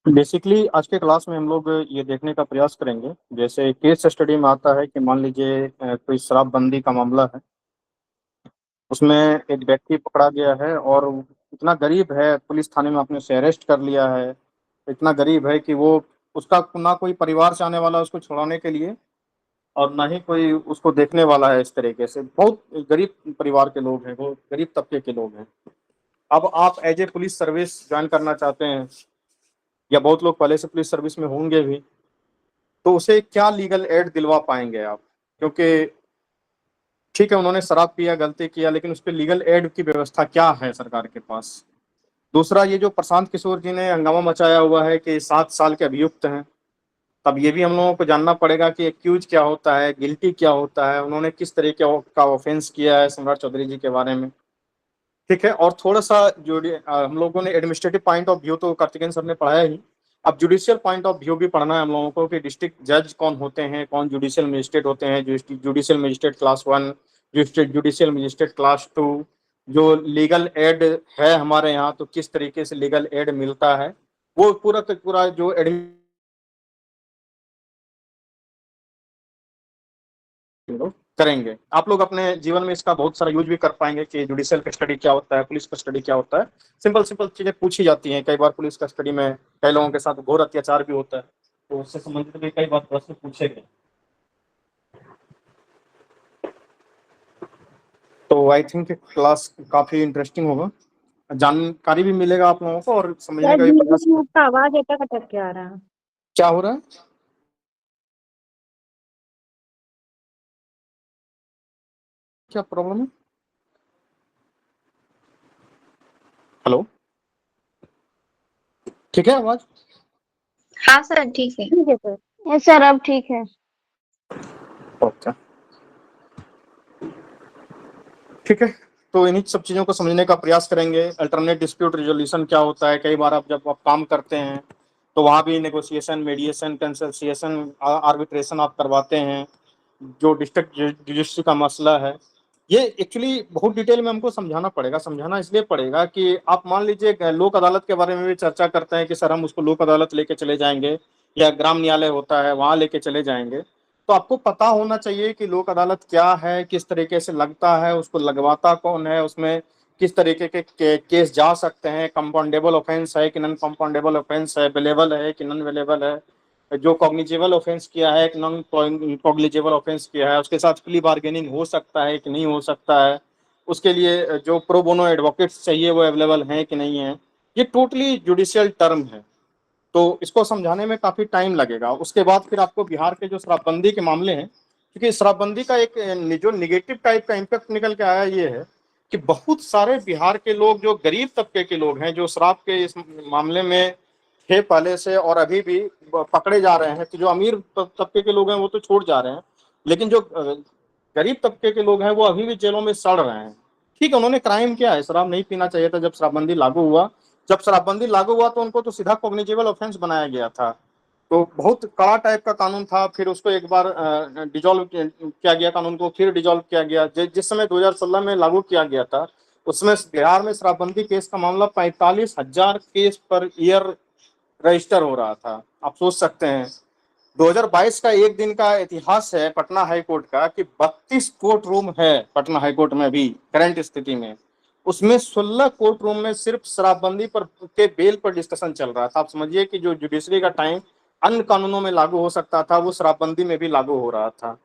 Basically आज के class में हम लोग ये देखने का प्रयास करेंगे। जैसे केस स्टडी में आता है कि मान लीजिए कोई शराबबंदी का मामला है। उसमें एक व्यक्ति पकड़ा गया है और इतना गरीब है, पुलिस थाने में आपने उसे अरेस्ट कर लिया है। इतना गरीब है कि वो उसका ना कोई परिवार से आने वाला है उसको छुड़ाने के लिए, और ना ही कोई उसको देखने वाला है। इस तरीके से बहुत गरीब परिवार के लोग हैं, वो गरीब तबके के लोग हैं। अब आप as a police service join करना चाहते हैं, या बहुत लोग पहले से पुलिस सर्विस में होंगे भी, तो उसे क्या लीगल एड दिलवा पाएंगे आप? क्योंकि ठीक है, उन्होंने शराब पिया, गलती किया, लेकिन उस पर लीगल एड की व्यवस्था क्या है सरकार के पास? दूसरा, ये जो प्रशांत किशोर जी ने हंगामा मचाया हुआ है कि 7 साल के अभियुक्त हैं, तब ये भी हम लोगों को जानना पड़ेगा कि एक्यूज क्या होता है, गिल्टी क्या होता है, उन्होंने किस तरीके का ऑफेंस किया है सम्राट चौधरी जी के बारे में। ठीक है, और थोड़ा सा जो हम लोगों ने एडमिनिस्ट्रेटिव पॉइंट ऑफ व्यू तो कार्तिकेयन सर ने पढ़ाया ही। अब जुडिशियल पॉइंट ऑफ व्यू भी पढ़ना है हम लोगों को कि डिस्ट्रिक्ट जज कौन होते हैं, कौन जुडिशियल मजिस्ट्रेट होते हैं, judicial magistrate class 1, judicial magistrate class 2। जो लीगल एड है हमारे यहाँ, तो किस तरीके से लीगल एड मिलता है, वो पूरा का पूरा जो करेंगे। आप लोग अपने जीवन में इसका बहुत सारा यूज भी कर पाएंगे कि जुडिशियल कस्टडी क्या होता है, पुलिस कस्टडी क्या होता है। सिंपल सिंपल चीजें पूछी जाती हैं। कई बार पुलिस कस्टडी में कई लोगों के साथ घोर अत्याचार भी होता है, तो उससे संबंधित भी कई बार प्रश्न पूछे गए। तो आई थिंक क्लास काफी इंटरेस्टिंग होगा, जानकारी भी मिलेगा आप लोगों को और समझने सर का भी बीच प्रयास। में आपका आवाज अटक अटक के आ रहा है। क्या हो रहा है? क्या प्रॉब्लम है? हेलो, ठीक है आवाज? हाँ सर ठीक है। ठीक है सर। यस सर, अब ठीक है। ओके, ठीक है। तो इन्हीं सब चीज़ों को समझने का प्रयास करेंगे। अल्टरनेट डिस्प्यूट रिजोल्यूशन क्या होता है? कई बार आप जब आप काम करते हैं तो वहाँ भी नेगोशिएशन, मीडिएशन, कंसल्सिएशन, आर्बिट्रेशन आप करवाते हैं। जो डिस्ट्रिक्ट जुडिशरी का मसला है, ये एक्चुअली बहुत डिटेल में हमको समझाना पड़ेगा। समझाना इसलिए पड़ेगा कि आप मान लीजिए लोक अदालत के बारे में भी चर्चा करते हैं कि सर हम उसको लोक अदालत लेके चले जाएंगे, या ग्राम न्यायालय होता है वहाँ लेके चले जाएंगे। तो आपको पता होना चाहिए कि लोक अदालत क्या है, किस तरीके से लगता है, उसको लगवाता कौन है, उसमें किस तरीके के केस जा सकते हैं, कंपाउंडेबल ऑफेंस है कि नॉन कंपाउंडेबल ऑफेंस है, अवेलेबल है कि नॉन अवेलेबल है, जो कॉग्निजेबल ऑफेंस किया है कि नॉन कॉग्निजेबल ऑफेंस किया है, उसके साथ प्ली बार्गेनिंग हो सकता है कि नहीं हो सकता है, उसके लिए जो प्रो बोनो एडवोकेट्स चाहिए वो अवेलेबल हैं कि नहीं है। ये टोटली जुडिशियल टर्म है, तो इसको समझाने में काफी टाइम लगेगा। उसके बाद फिर आपको बिहार के जो शराबबंदी के मामले हैं, क्योंकि शराबबंदी का एक जो निगेटिव टाइप का इम्पैक्ट निकल के आया ये है कि बहुत सारे बिहार के लोग जो गरीब तबके के लोग हैं, जो शराब के इस मामले में थे पहले से और अभी भी पकड़े जा रहे हैं। तो जो अमीर तबके के लोग हैं वो तो छोड़ जा रहे हैं, लेकिन जो गरीब तबके के लोग हैं वो अभी भी जेलों में सड़ रहे हैं। ठीक है, उन्होंने क्राइम किया है, शराब नहीं पीना चाहिए था जब शराबबंदी लागू हुआ। जब शराबबंदी लागू हुआ तो उनको तो सीधा कॉग्निजेबल ऑफेंस बनाया गया था, तो बहुत कड़ा टाइप का कानून था। फिर उसको एक बार डिजोल्व किया गया कानून को, फिर डिजोल्व किया गया। जिस समय 2016 में लागू किया गया था, उसमें बिहार में शराबबंदी केस का मामला 45,000 केस पर ईयर रजिस्टर हो रहा था। आप सोच सकते हैं 2022 का एक दिन का इतिहास है पटना हाई कोर्ट का कि 32 कोर्ट रूम है पटना हाई कोर्ट में भी करंट स्थिति में। उसमें 16 कोर्ट रूम में सिर्फ शराबबंदी पर के बेल पर डिस्कशन चल रहा था। आप समझिए कि जो जुडिशरी का टाइम अन्य कानूनों में लागू हो सकता था वो शराबबंदी में भी लागू हो रहा था।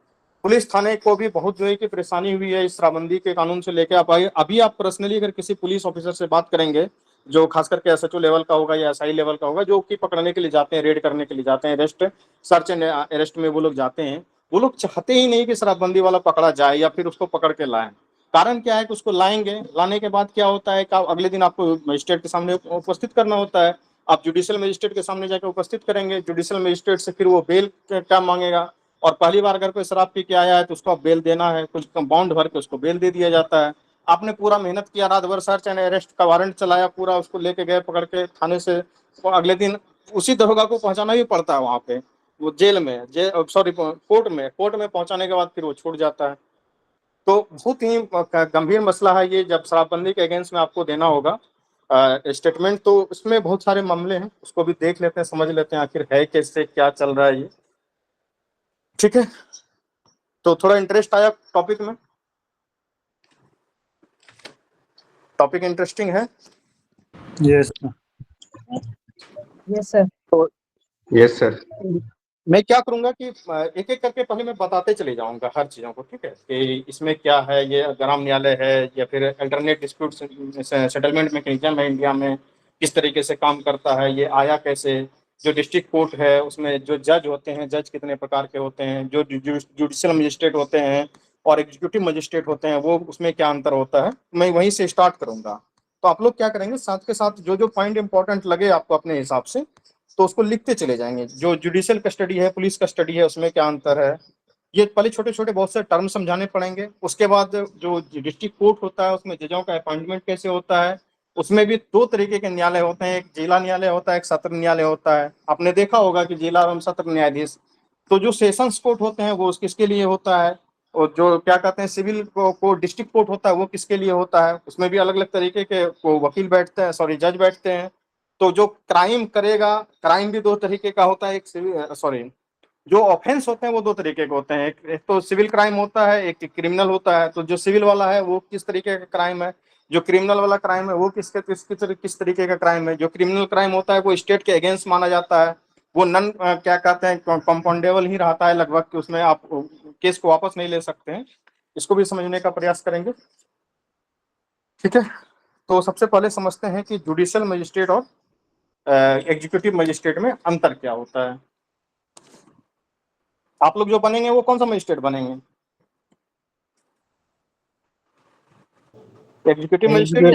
पुलिस थाने को भी बहुत जो है कि परेशानी हुई है इस शराबबंदी के कानून से लेकर। आप अभी आप पर्सनली अगर किसी पुलिस ऑफिसर से बात करेंगे, जो खास करके एसएचओ लेवल का होगा या एसआई लेवल का होगा, जो कि पकड़ने के लिए जाते हैं, रेड करने के लिए जाते हैं, अरेस्ट सर्च एंड अरेस्ट में वो लोग जाते हैं, वो लोग चाहते ही नहीं कि शराबबंदी वाला पकड़ा जाए या फिर उसको पकड़ के लाएं। कारण क्या है कि उसको लाएंगे, लाने के बाद क्या होता है कि अगले दिन आपको मजिस्ट्रेट के सामने उपस्थित करना होता है। आप जुडिशियल मजिस्ट्रेट के सामने जाकर उपस्थित करेंगे, जुडिशियल मजिस्ट्रेट से फिर वो बेल क्या मांगेगा। और पहली बार अगर कोई शराब पी के आया है तो उसको बेल देना है, कुछ कंपाउंड भर के उसको बेल दे दिया जाता है। आपने पूरा मेहनत किया, रात भर सर्च एंड अरेस्ट का वारंट चलाया, पूरा उसको लेके गए पकड़ के थाने से, तो अगले दिन उसी दरोगा को पहुंचाना भी पड़ता है वहां पे, वो जेल में, सॉरी कोर्ट में पहुंचाने के बाद फिर वो छूट जाता है। तो बहुत ही गंभीर मसला है ये, जब शराबबंदी के अगेंस्ट में आपको देना होगा। स्टेटमेंट, तो इसमें बहुत सारे मामले हैं, उसको भी देख लेते हैं, समझ लेते हैं आखिर है कैसे, क्या चल रहा है ये। ठीक है, तो थोड़ा इंटरेस्ट आया टॉपिक में? टॉपिक इंटरेस्टिंग है? Yes yes sir. Yes sir. मैं क्या करूंगा कि एक एक करके पहले मैं बताते चले जाऊंगा हर चीजों को, ठीक है, कि इसमें क्या है, ये ग्राम न्यायालय है या फिर अल्टरनेट डिस्प्यूट सेटलमेंट मैकेनिज्म है इंडिया में, किस तरीके से काम करता है, ये आया कैसे, जो डिस्ट्रिक्ट कोर्ट है उसमें जो जज होते हैं, जज कितने प्रकार के होते हैं, जो जुडिशियल मजिस्ट्रेट होते हैं और एग्जीक्यूटिव मजिस्ट्रेट होते हैं, वो उसमें क्या अंतर होता है, मैं वहीं से स्टार्ट करूंगा। तो आप लोग क्या करेंगे, साथ के साथ जो जो पॉइंट इंपॉर्टेंट लगे आपको अपने हिसाब से, तो उसको लिखते चले जाएंगे। जो जुडिशियल कस्टडी है, पुलिस कस्टडी है, उसमें क्या अंतर है, ये पहले छोटे छोटे बहुत से टर्म समझाने पड़ेंगे। उसके बाद जो डिस्ट्रिक्ट कोर्ट होता है उसमें जजों का अपॉइंटमेंट कैसे होता है, उसमें भी दो तरीके के न्यायालय होते हैं, एक जिला न्यायालय होता है, एक सत्र न्यायालय होता है। आपने देखा होगा कि जिला एवं सत्र न्यायाधीश, तो जो सेशंस कोर्ट होते हैं वो किसके लिए होता है, और जो क्या कहते हैं सिविल को डिस्ट्रिक्ट कोर्ट होता है वो किसके लिए होता है, उसमें भी अलग अलग तरीके के वकील बैठते हैं, सॉरी जज बैठते हैं। तो जो क्राइम करेगा, क्राइम भी दो तरीके का होता है, एक सिविल सॉरी जो ऑफेंस होते हैं वो दो तरीके के होते हैं, एक तो सिविल क्राइम होता है, एक क्रिमिनल होता है। तो जो सिविल वाला है वो किस तरीके का क्राइम है, जो क्रिमिनल वाला क्राइम है वो किस तरीके का क्राइम है। जो क्रिमिनल क्राइम होता है वो स्टेट के अगेंस्ट माना जाता है, वो नन क्या कहते हैं कंपाउंडेबल ही रहता है लगभग, कि उसमें आप केस को वापस नहीं ले सकते हैं। इसको भी समझने का प्रयास करेंगे, ठीक है। तो सबसे पहले समझते हैं कि जुडिशियल मजिस्ट्रेट और एग्जीक्यूटिव मजिस्ट्रेट में अंतर क्या होता है। आप लोग जो बनेंगे वो कौन सा मजिस्ट्रेट बनेंगे, executive magistrate?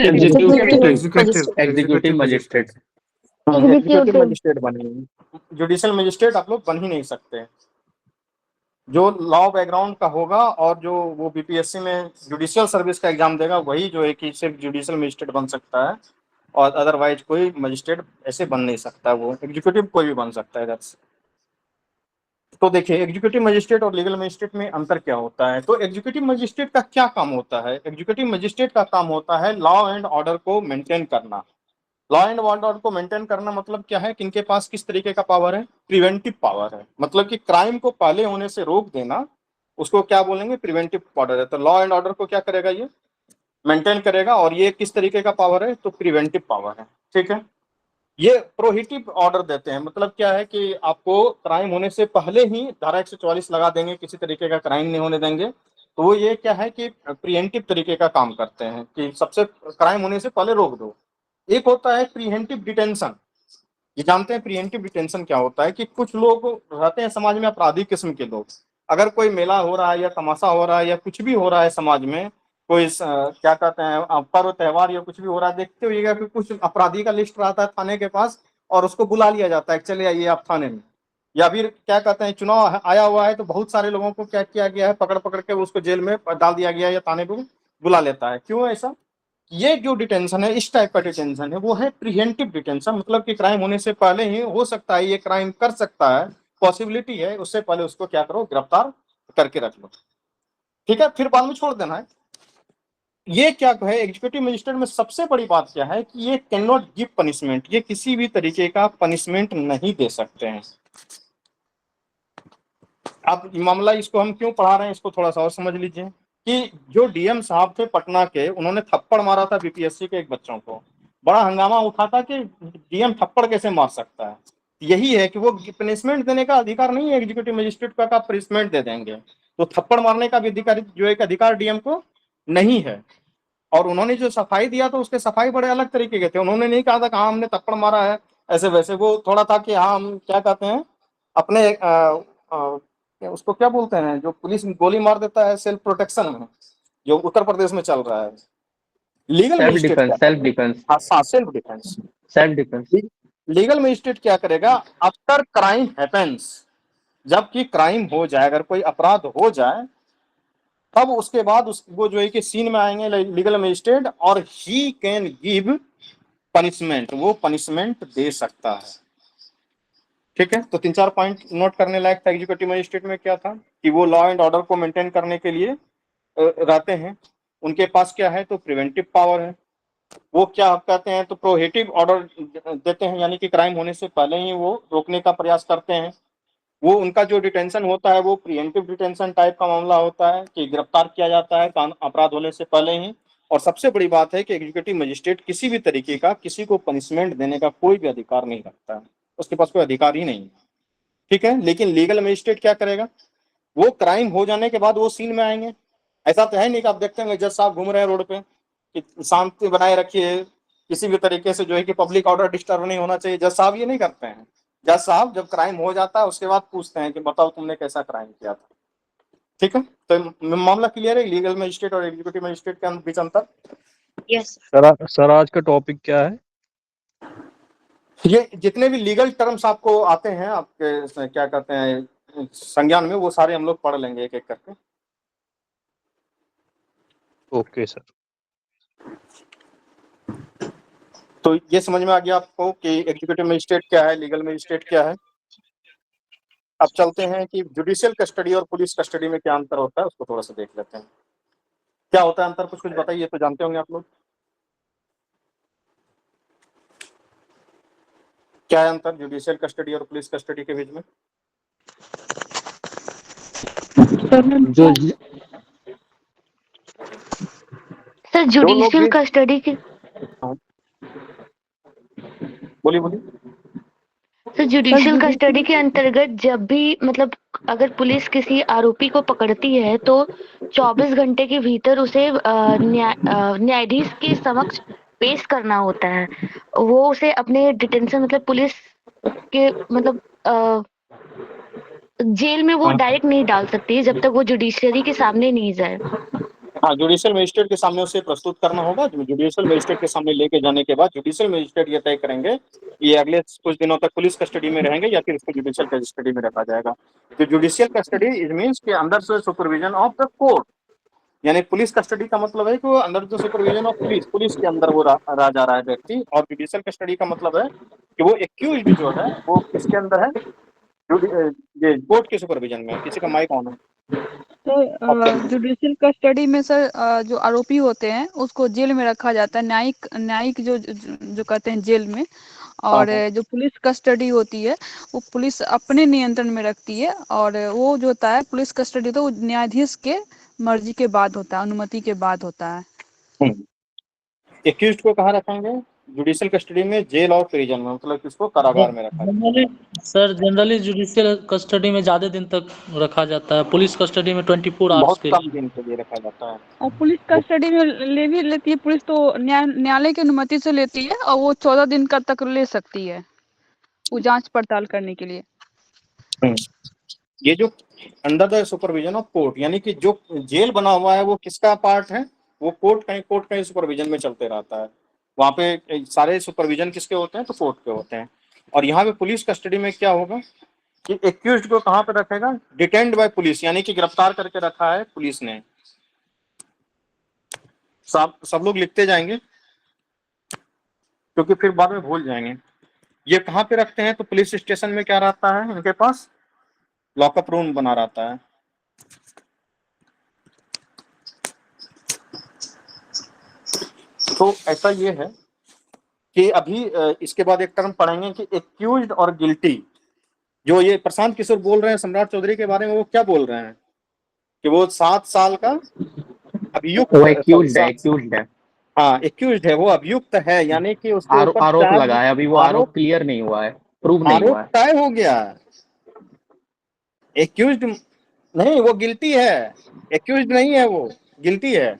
Executive magistrate. Executive magistrate बनेंगे, जुडिशियल मजिस्ट्रेट आप लोग बन ही नहीं सकते। जो लॉ बैकग्राउंड का होगा और जो वो बीपीएससी में जुडिशियल सर्विस का एग्जाम देगा वही जो है कि सिर्फ जुडिशियल मजिस्ट्रेट बन सकता है, और अदरवाइज कोई मजिस्ट्रेट ऐसे बन नहीं सकता। वो एग्जीक्यूटिव कोई भी बन सकता है। दैट्स तो देखिए एग्जीक्यूटिव मजिस्ट्रेट और लीगल मजिस्ट्रेट में अंतर क्या होता है। तो एग्जीक्यूटिव मजिस्ट्रेट का क्या काम होता है, एग्जीक्यूटिव मजिस्ट्रेट का काम होता है लॉ एंड ऑर्डर को मेंटेन करना। लॉ एंड ऑर्डर को मेंटेन करना मतलब क्या है कि इनके पास किस तरीके का पावर है, प्रिवेंटिव पावर है, मतलब कि क्राइम को पहले होने से रोक देना, उसको क्या बोलेंगे, प्रिवेंटिव पावर है। तो लॉ एंड ऑर्डर को क्या करेगा, ये मेंटेन करेगा, और ये किस तरीके का पावर है, तो प्रिवेंटिव पावर है, ठीक है। ये प्रोहिबिटिव ऑर्डर देते हैं, मतलब क्या है कि आपको क्राइम होने से पहले ही धारा 144 लगा देंगे, किसी तरीके का क्राइम नहीं होने देंगे। तो वो ये क्या है कि प्रिवेंटिव तरीके का काम करते हैं कि सबसे क्राइम होने से पहले रोक दो। एक होता है प्रिवेंटिव डिटेंशन। ये जानते हैं प्रिवेंटिव डिटेंशन क्या होता है, कि कुछ लोग रहते हैं समाज में अपराधी किस्म के लोग, अगर कोई मेला हो रहा है या तमाशा हो रहा है या कुछ भी हो रहा है समाज में, कोई क्या कहते हैं पर्व त्योहार या कुछ भी हो रहा है, देखते हुए कि कुछ अपराधी का लिस्ट रहता है थाने के पास और उसको बुला लिया जाता है, चले आइए आप थाने में। या फिर क्या कहते हैं चुनाव आया हुआ है तो बहुत सारे लोगों को क्या किया गया है, पकड़ पकड़ के उसको जेल में डाल दिया गया है या थाने पे बुला लेता है। क्यों ऐसा, ये जो डिटेंशन है, इस टाइप का डिटेंशन है, वो है प्रिवेंटिव डिटेंशन, मतलब कि क्राइम होने से पहले ही हो सकता है ये क्राइम कर सकता है, पॉसिबिलिटी है, उससे पहले उसको क्या करो, गिरफ्तार करके रख लो, ठीक है, फिर बाद में छोड़ देना है। ये क्या है, एग्जीक्यूटिव मजिस्ट्रेट में सबसे बड़ी बात क्या है कि ये कैन नॉट गिव पनिशमेंट, ये किसी भी तरीके का पनिशमेंट नहीं दे सकते हैं। अब मामला इसको हम क्यों पढ़ा रहे हैं, इसको थोड़ा सा और समझ लीजिए कि जो डीएम साहब थे पटना के, उन्होंने थप्पड़ मारा था बीपीएससी के एक बच्चों को, बड़ा हंगामा उठा था कि डीएम थप्पड़ कैसे मार सकता है। यही है कि वो पनिशमेंट देने का अधिकार नहीं है एग्जीक्यूटिव मजिस्ट्रेट का, आप पनिशमेंट दे देंगे, तो थप्पड़ मारने का भी अधिकार, जो एक अधिकार डीएम को नहीं है। और उन्होंने जो सफाई दिया तो उसके सफाई बड़े अलग तरीके के थे, उन्होंने नहीं कहा था कि हाँ हमने थप्पड़ मारा है ऐसे वैसे, वो थोड़ा था कि हाँ हम क्या कहते हैं अपने उसको क्या बोलते हैं, जो पुलिस गोली मार देता है सेल्फ प्रोटेक्शन में, जो उत्तर प्रदेश में चल रहा है, legal self magistrate defence, self defence, हाँ self defence. Self defence. Legal magistrate क्या करेगा, आफ्टर क्राइम हैपेंस, जबकि क्राइम हो जाए, अगर कोई अपराध हो जाए, तब उसके बाद वो जो है कि सीन में आएंगे लीगल मजिस्ट्रेट, और ही कैन गिव पनिशमेंट, वो पनिशमेंट दे सकता है, ठीक है। तो 3-4 पॉइंट नोट करने लायक था। एग्जीक्यूटिव मजिस्ट्रेट में क्या था कि वो लॉ एंड ऑर्डर को मेंटेन करने के लिए रहते हैं, उनके पास क्या है, तो प्रिवेंटिव पावर है, वो क्या आप कहते हैं, तो प्रोहिबिटिव ऑर्डर देते हैं, यानी कि क्राइम होने से पहले ही वो रोकने का प्रयास करते हैं। वो उनका जो डिटेंशन होता है वो प्रिवेंटिव डिटेंशन टाइप का मामला होता है कि गिरफ्तार किया जाता है अपराध होने से पहले ही। और सबसे बड़ी बात है कि एग्जीक्यूटिव मजिस्ट्रेट किसी भी तरीके का किसी को पनिशमेंट देने का कोई भी अधिकार नहीं रखता है, उसके पास कोई अधिकार ही नहीं है। ठीक है, लेकिन लीगल मजिस्ट्रेट क्या करेगा, वो क्राइम हो जाने के बाद वो सीन में आएंगे। ऐसा तो है नहीं कि आप देखते हैं जज साहब घूम रहे हैं रोड पे कि शांति बनाए रखिए, किसी भी तरीके से जो है कि पब्लिक ऑर्डर डिस्टर्ब नहीं होना चाहिए, जज साहब ये नहीं करते हैं। जज साहब जब क्राइम हो जाता है उसके बाद पूछते हैं कि बताओ तुमने कैसा क्राइम किया था। ठीक है, तो मामला क्लियर है लीगल मजिस्ट्रेट और एग्जीक्यूटिव मजिस्ट्रेट के बीच अंतर। यस सर आज का टॉपिक क्या है? ये जितने भी लीगल टर्म्स आपको आते हैं आपके क्या कहते हैं संज्ञान में, वो सारे हम लोग पढ़ लेंगे एक एक करके। Okay sir. तो ये समझ में आ गया आपको कि एग्जीक्यूटिव मजिस्ट्रेट क्या है, लीगल मजिस्ट्रेट क्या है। अब चलते हैं कि जुडिशियल कस्टडी और पुलिस कस्टडी में क्या अंतर होता है, उसको थोड़ा सा देख लेते हैं। क्या होता है अंतर, कुछ बताइए, तो जानते होंगे आप लोग। क्या है अंतर जुडिशियल कस्टडी और पुलिस कस्टडी के बीच में? जो सर जुडिशियल कस्टडी के बोलिए बोलिए। सर जुडिशियल कस्टडी के अंतर्गत जब भी मतलब अगर पुलिस किसी आरोपी को पकड़ती है तो 24 घंटे के भीतर उसे न्यायाधीश के समक्ष पेश करना होता है। वो उसे अपने डिटेंशन मतलब पुलिस के मतलब जेल में वो डायरेक्ट नहीं डाल सकती जब तक वो जुडिशरी के सामने नहीं जाए। हाँ, जुडिशियल मजिस्ट्रेट के सामने उसे प्रस्तुत करना होगा। जुडिशियल मजिस्ट्रेट के सामने लेके जाने के बाद जुडिशियल मजिस्ट्रेट ये तय करेंगे कि ये अगले कुछ दिनों तक पुलिस कस्टडी में रहेंगे या फिर इसको जुडिशियल कस्टडी में रखा जाएगा। तो जुडिशियल कस्टडी इट मींस के under supervision of the court, यानी पुलिस कस्टडी का मतलब है कि वो under the supervision of police के अंदर वो रह जा रहा है व्यक्ति। और जुडिशियल कस्टडी का मतलब है कि वो एक्यूज्ड जो है वो किसके अंदर है, ये कोर्ट के सुपरविजन में। किसी का माइक ऑन है? तो जुडिशियल कस्टडी में सर जो आरोपी होते हैं उसको जेल में रखा जाता है, न्यायिक जो कहते हैं जेल में। और जो पुलिस कस्टडी होती है वो पुलिस अपने नियंत्रण में रखती है, और वो जो होता है पुलिस कस्टडी तो वो न्यायाधीश के मर्जी के बाद होता है, अनुमति के बाद होता है। एक्यूज्ड को कहाँ रखेंगे? जुडिशियल कस्टडी में, जेल और प्रिजन में, मतलब किसको कारागार में रखा जाएगा। सर जनरली जुडिशियल कस्टडी में ज्यादा दिन तक रखा जाता है, पुलिस कस्टडी में 24 आवर्स बहुत के कम लिए। दिन के लिए रखा जाता है। और पुलिस कस्टडी में ले भी लेती है पुलिस, तो न्यायालय की अनुमति से लेती है, और वो 14 दिन का तक ले सकती है वो जांच पड़ताल करने के लिए। ये जो under the supervision of court, यानी कि जो जेल बना हुआ है वो किसका पार्ट है, वो कोर्ट का सुपरविजन में चलते रहता है। वहां पे सारे सुपरविजन किसके होते हैं, तो कोर्ट के होते हैं। और यहाँ पे पुलिस कस्टडी में क्या होगा कि एक्यूज्ड को कहाँ पे रखेगा, डिटेन्ड बाय पुलिस, यानी कि गिरफ्तार करके रखा है पुलिस ने। सब लोग लिखते जाएंगे क्योंकि फिर बाद में भूल जाएंगे। ये कहाँ पे रखते हैं, तो पुलिस स्टेशन में क्या रहता है, इनके पास लॉकअप रूम बना रहता है। तो ऐसा ये है कि अभी इसके बाद एक टर्म पढ़ेंगे कि एक्यूज्ड और गिल्टी। जो ये प्रशांत किशोर बोल रहे हैं सम्राट चौधरी के बारे में, वो क्या बोल रहे हैं कि वो 7 साल का अभियुक्त वो एक्यूज्ड है। हाँ, एक्यूज्ड है, वो अभियुक्त है, यानी कि उसके ऊपर आरोप लगा है, अभी वो आरोप क्लियर नहीं हुआ है, प्रूव नहीं हुआ है, तय हो गया। एक्यूज्ड नहीं, वो गिल्टी है, एक्यूज्ड नहीं है, वो गिल्टी है।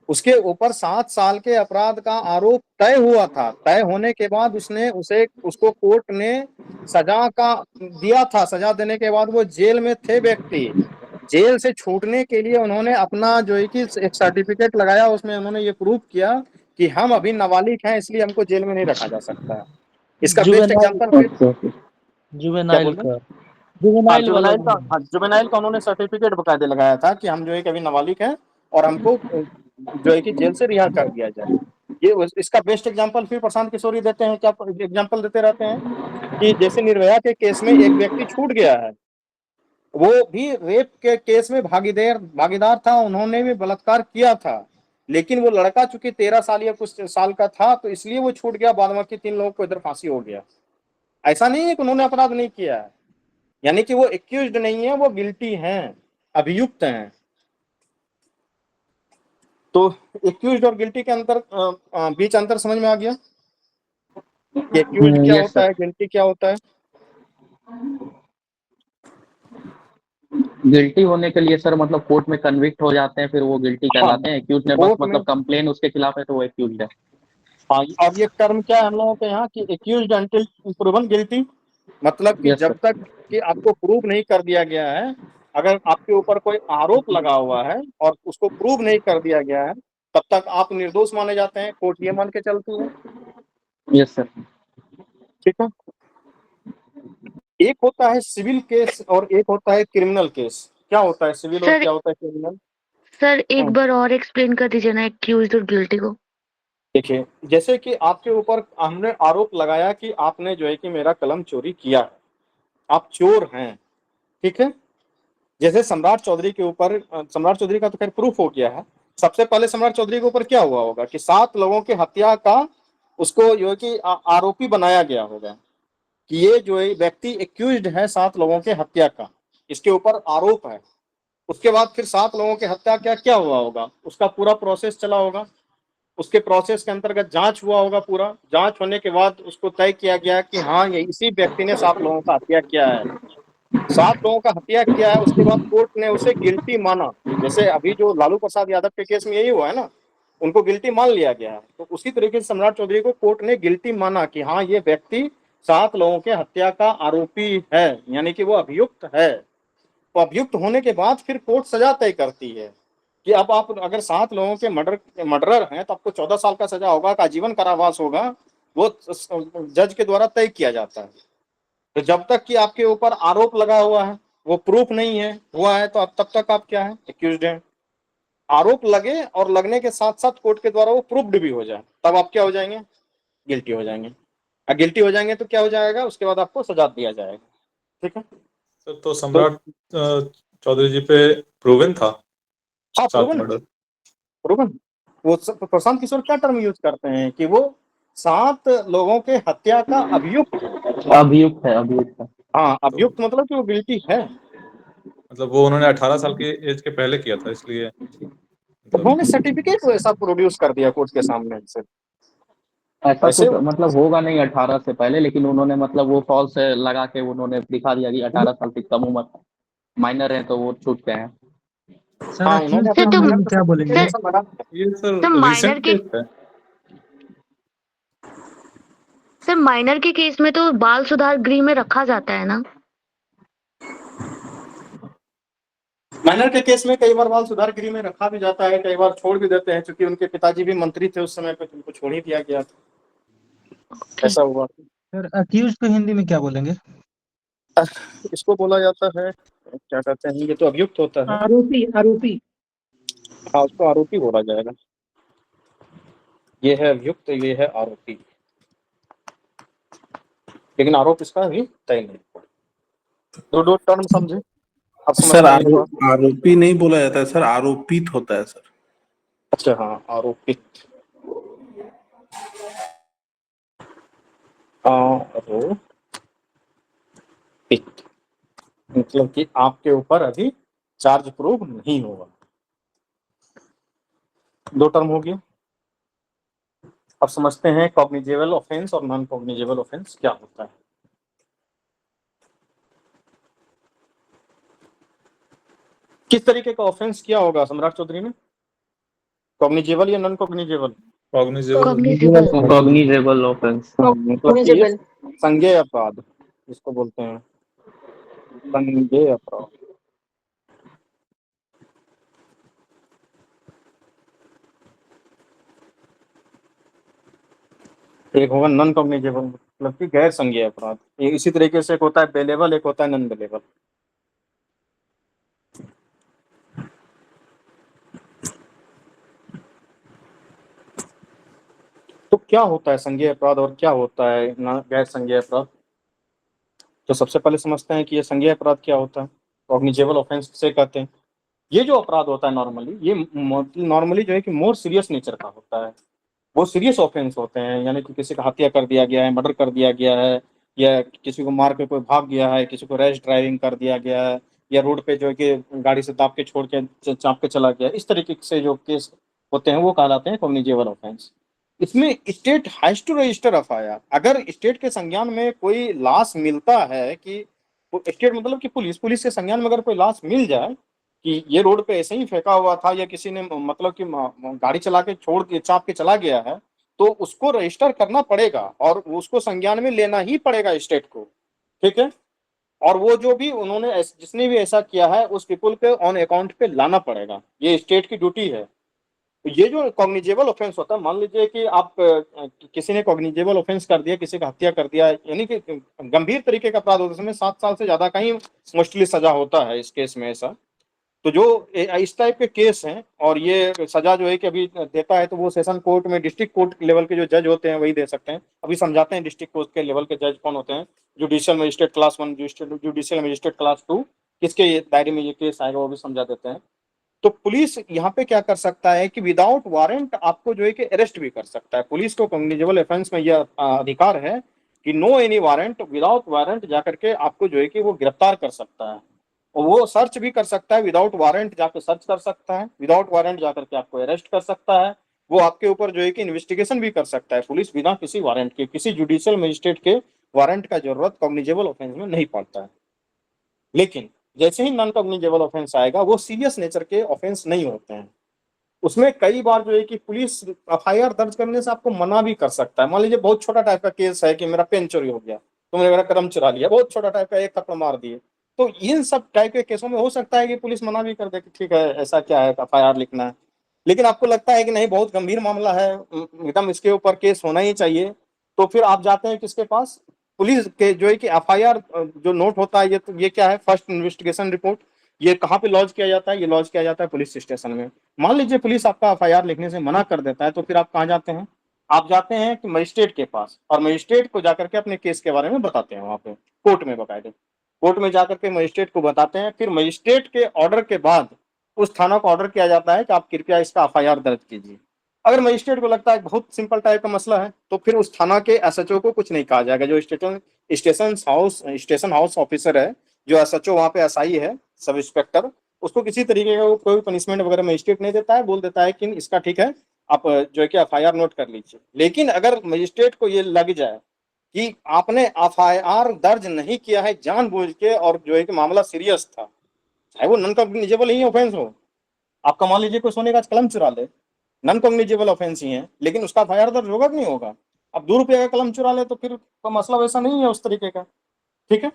उसके ऊपर 7 साल के अपराध का आरोप तय हुआ था। तय होने के बाद उसको कोर्ट ने सजा का दिया था। सजा देने के बाद वो जेल में थे व्यक्ति। जेल से छूटने के लिए उन्होंने अपना जो है कि एक सर्टिफिकेट लगाया, उसमें उन्होंने ये प्रूव किया कि हम अभी नाबालिग हैं, इसलिए हमको जेल में नहीं रखा जा सकता। इसका बेस्ट एग्जांपल जुवेनाइल का उन्होंने सर्टिफिकेट बकायदे लगाया था कि हम जो है कि अभी नाबालिग हैं और हमको जो है कि जेल से रिहा कर दिया जाए। ये इसका बेस्ट एग्जांपल फिर प्रशांत किशोरी देते हैं। क्या एग्जांपल देते रहते हैं कि जैसे निर्भया के केस में एक व्यक्ति छूट गया है, वो भी रेप के केस में भागीदार था, उन्होंने भी बलात्कार किया था, लेकिन वो लड़का चूंकि 13 साल या कुछ साल का था तो इसलिए वो छूट गया, बाद बाकी 3 लोगों को इधर फांसी हो गया। ऐसा नहीं है कि उन्होंने अपराध नहीं किया है, यानी कि वो एक्यूज्ड नहीं है, वो गिल्टी हैं, अभियुक्त हैं। तो एक्यूज्ड और गिल्टी के अंतर बीच अंतर समझ में आ गया कि एक्यूज्ड क्या यस होता सर। है, गिल्टी क्या होता है। गिल्टी होने के लिए सर मतलब कोर्ट में कन्विक्ट हो जाते हैं, फिर वो गिल्टी हाँ, कहलाते हैं। एक्यूज ने बस कोर्ट में। मतलब कंप्लेन उसके खिलाफ है तो वो एक्यूज है। हाँ, अब ये टर्म क्या है हम लोगों के यहाँ कि एक्यूज्ड अंटिल प्रूवन गिल्टी, मतलब कि यस जब सर। तक कि आपको प्रूव नहीं कर दिया गया है, अगर आपके ऊपर कोई आरोप लगा हुआ है और उसको प्रूव नहीं कर दिया गया है, तब तक आप निर्दोष माने जाते हैं, कोर्ट ये मान के चलती है। Yes sir. ठीक है। एक होता है सिविल केस और एक होता है क्रिमिनल केस। क्या होता है सिविल और सर क्या होता है क्रिमिनल? सर एक बार और एक्सप्लेन कर दीजिए ना एक्यूज्ड और गिल्टी को। देखिए, जैसे कि आपके ऊपर हमने आरोप लगाया कि आपने जो है कि मेरा कलम चोरी किया है, आप चोर हैं, ठीक है। जैसे सम्राट चौधरी के ऊपर, सम्राट चौधरी का तो खैर प्रूफ हो गया है। सबसे पहले सम्राट चौधरी के ऊपर क्या हुआ होगा कि 7 लोगों की हत्या का उसको जो है कि आरोपी बनाया गया होगा कि ये जो है व्यक्ति एक्यूज्ड है 7 लोगों के हत्या का, इसके ऊपर आरोप है। उसके बाद फिर 7 लोगों की हत्या क्या हुआ होगा, उसका पूरा प्रोसेस चला होगा, उसके प्रोसेस के अंतर्गत जांच हुआ होगा, पूरा जांच होने के बाद उसको तय किया गया कि हाँ ये इसी व्यक्ति ने 7 लोगों का हत्या किया है। 7 लोगों का हत्या किया है, उसके बाद कोर्ट ने उसे गिल्टी माना। जैसे अभी जो लालू प्रसाद यादव के केस में यही हुआ है ना, उनको गिल्टी मान लिया गया है। तो उसी तरीके से सम्राट चौधरी को कोर्ट ने गिल्टी माना कि हाँ ये व्यक्ति 7 लोगों के हत्या का आरोपी है, यानी कि वो अभियुक्त है। तो अभियुक्त होने के बाद फिर कोर्ट सजा तय करती है कि अब आप अगर 7 लोगों के मर्डरर हैं तो आपको 14 साल का सजा होगा, का आजीवन कारावास होगा। वो जज के द्वारा तय किया जाता है। तो जब तक कि आपके ऊपर आरोप लगा हुआ है, वो प्रूफ नहीं है हुआ है, तो अब तब तक आप क्या है, एक्यूज्ड हैं। आरोप लगे और लगने के साथ साथ कोर्ट के द्वारा वो प्रूफ्ड भी हो जाए, तब आप क्या हो जाएंगे, गिल्टी हो जाएंगे। गिल्टी हो जाएंगे तो क्या हो जाएगा, उसके बाद आपको सजा दिया जाएगा। ठीक है। सर तो सम्राट चौधरी जी पे प्रूवन था हाँ, 7 प्रूवन मर्डर। प्रूवन। वो प्रशांत किशोर क्या टर्म यूज करते हैं कि वो 7 लोगों के हत्या का अभियुक्त है। अभियुक्त है, अभियुक्त है। हाँ, अभियुक्त मतलब कि वो गिल्टी है। मतलब वो उन्होंने 18 साल की एज के पहले किया था, इसलिए मतलब उन्होंने सर्टिफिकेट ऐसा प्रोड्यूस कर दिया कोर्ट के सामने से। ऐसा ऐसे कुछ मतलब होगा नहीं 18 से पहले, लेकिन उन्होंने मतलब वो फॉल्स लगा के उन्होंने दिखा दिया कि 18 साल से कम उम्र माइनर है तो वो छूट गए हैं। सर हाँ, अक्यूज उन्होंने के सर अपना तो हिंदी माइनर में का क्या बोलेंगे? सर लगा। ये सर सर माइनर रिसेंट के केस है। सर माइनर के केस में तो बाल सुधार गृह में रखा जाता है ना। माइनर के केस में कई बार बाल सुधार गृह में रखा भी जाता है, कई बार छोड़ भी देते हैं, क्योंकि उनके पिताजी भी मंत्री थे उस समय पे, तो उनको छोड़ ही दिया गया था। ऐसा हुआ। सर अक्यूज को हिंदी में क्या बोलेंगे? इसको बोला जाता है, क्या कहते हैं, ये तो अभियुक्त होता है। आरोपी आरोपी। हाँ, उसको आरोपी बोला जाएगा। ये है अभियुक्त, ये है आरोपी, लेकिन आरोप इसका अभी तय नहीं हुआ। दो टर्म समझे, अब सर समझते हैं थोड़ा। आरोपी नहीं बोला जाता है सर, आरोपित होता है सर। अच्छा, हाँ, आरोपित। आरोपित मतलब कि आपके ऊपर अभी चार्ज प्रूव नहीं होगा। 2 टर्म हो गया। अब समझते हैं कॉग्निजेबल ऑफेंस और नॉन कॉग्निजेबल ऑफेंस क्या होता है। किस तरीके का ऑफेंस किया होगा सम्राट चौधरी ने, कॉग्निजेबल या non cognizable? Cognizable. Cognizable offence. मतलब कि संज्ञेय अपराध जिसको बोलते हैं, संज्ञेय अपराध। एक होगा नॉन कॉग्निजेबल, मतलब कि गैर संज्ञेय अपराध। ये इसी तरीके से एक होता है बेलेबल, एक होता है नॉन बेलेबल। तो क्या होता है संज्ञेय अपराध और क्या होता है गैर संज्ञेय अपराध? तो सबसे पहले समझते हैं कि ये संज्ञेय अपराध क्या होता है, कॉग्निजेबल ऑफेंस किसे कहते हैं। ये जो अपराध होता है नॉर्मली, ये नॉर्मली जो है कि मोर सीरियस नेचर का होता है, वो सीरियस ऑफेंस होते हैं, यानी कि किसी का हत्या कर दिया गया है, मर्डर कर दिया गया है, या किसी को मार के कोई भाग गया है, किसी को रैश ड्राइविंग कर दिया गया है, या रोड पे जो है कि गाड़ी से दाब के छोड़ के चाँप के चला गया, इस तरीके से जो केस होते हैं वो कहलाते हैं कॉग्निजेबल ऑफेंस। इसमें state has to register FIR. अगर स्टेट के संज्ञान में कोई लाश मिलता है, कि स्टेट मतलब कि पुलिस के संज्ञान में अगर कोई लाश मिल जाए कि ये रोड पे ऐसे ही फेंका हुआ था, या किसी ने मतलब कि गाड़ी चला के छोड़ के चाप के चला गया है, तो उसको रजिस्टर करना पड़ेगा और उसको संज्ञान में लेना ही पड़ेगा स्टेट को, ठीक है। और वो जो भी उन्होंने जिसने भी ऐसा किया है उस पीपल पे ऑन अकाउंट पे लाना पड़ेगा, ये स्टेट की ड्यूटी है। तो ये जो कॉग्निजेबल ऑफेंस होता है, मान लीजिए कि आप किसी ने कॉग्निजेबल ऑफेंस कर दिया, किसी का हत्या कर दिया, यानी कि गंभीर तरीके का अपराध होता है, इसमें 7 साल से ज्यादा का ही मोस्टली सजा होता है इस केस में ऐसा। तो जो इस टाइप के केस हैं और ये सजा जो है कि अभी देता है, तो वो सेशन कोर्ट में डिस्ट्रिक्ट कोर्ट लेवल के जो जज होते हैं वही दे सकते हैं। अभी समझाते हैं डिस्ट्रिक्ट कोर्ट के लेवल के जज कौन होते हैं। Judicial magistrate class 1, judicial magistrate class 2, किसके दायरे में ये केस आएगा वो भी समझा देते हैं। तो पुलिस यहाँ पे क्या कर सकता है कि विदाउट वारंट आपको जो है कि अरेस्ट भी कर सकता है। पुलिस को कॉग्निजेबल ऑफेंस में यह अधिकार है कि no any warrant, without warrant जाकर के आपको जो है कि वो गिरफ्तार कर सकता है, और वो सर्च भी कर सकता है। विदाउट वारंट जाकर सर्च कर सकता है, विदाउट वारंट जाकर के आपको अरेस्ट कर सकता है, वो आपके ऊपर जो है कि इन्वेस्टिगेशन भी कर सकता है पुलिस, बिना किसी वारंट के। किसी जुडिशियल मजिस्ट्रेट के वारंट का जरूरत कॉग्निजेबल ऑफेंस में नहीं पड़ता है। लेकिन जैसे ही नॉन कॉग्निजेबल ऑफेंस आएगा, वो सीरियस नेचर के ऑफेंस नहीं होते हैं। उसमें कई बार जो है कि पुलिस एफआईआर दर्ज करने से आपको मना भी कर सकता है। मान लीजिए बहुत छोटा टाइप का केस है कि मेरा पेन चोरी हो गया, तुमने मेरा कलम चुरा लिया, बहुत छोटा टाइप का, एक थप्पड़ मार दिए, तो इन सब टाइप के केसों में हो सकता है कि पुलिस मना भी कर दे कि ठीक है ऐसा क्या है, एफआईआर लिखना है। लेकिन आपको लगता है कि नहीं बहुत गंभीर मामला है, एकदम इसके ऊपर केस होना ही चाहिए, तो फिर आप जाते हैं किसके पास, पुलिस के जो है कि एफआईआर जो नोट होता है, ये क्या है, फर्स्ट इन्वेस्टिगेशन रिपोर्ट। ये कहाँ पे लॉन्च किया जाता है, ये लॉन्च किया जाता है पुलिस स्टेशन में। मान लीजिए पुलिस आपका एफआईआर लिखने से मना कर देता है, तो फिर आप कहाँ जाते हैं, आप जाते हैं कि मजिस्ट्रेट के पास, और मजिस्ट्रेट को जाकर के अपने केस के बारे में बताते हैं वहां पे कोर्ट में बकायदे। कोर्ट में जाकर के मजिस्ट्रेट को बताते हैं, फिर मजिस्ट्रेट के ऑर्डर के बाद उस थाना को ऑर्डर किया जाता है कि आप कृपया इसका एफआईआर दर्ज कीजिए। अगर मजिस्ट्रेट को लगता है बहुत सिंपल टाइप का मसला है, तो फिर उस थाना के एसएचओ को कुछ नहीं कहा जाएगा। जो स्टेशन हाउस ऑफिसर है, जो एसएचओ वहाँ पे एसआई है, सब इंस्पेक्टर, उसको किसी तरीके का कोई पनिशमेंट वगैरह मजिस्ट्रेट नहीं देता है, बोल देता है कि इसका ठीक है, आप जो है कि एफआईआर नोट कर लीजिए। लेकिन अगर मजिस्ट्रेट को ये लग जाए कि आपने एफआईआर दर्ज नहीं किया है जानबूझ के, और जो है कि मामला सीरियस था, चाहे वो नॉन कॉग्निजेबल ही ऑफेंस हो, आपका मान लीजिए कोई सोने का कलम चुरा ले, नॉन कॉग्निजेबल ऑफेंस ही है, लेकिन उसका एफआईआर दर्ज होगा कि नहीं होगा। अब 2 रुपये का कलम चुरा ले तो फिर तो मसला वैसा नहीं है उस तरीके का, ठीक है।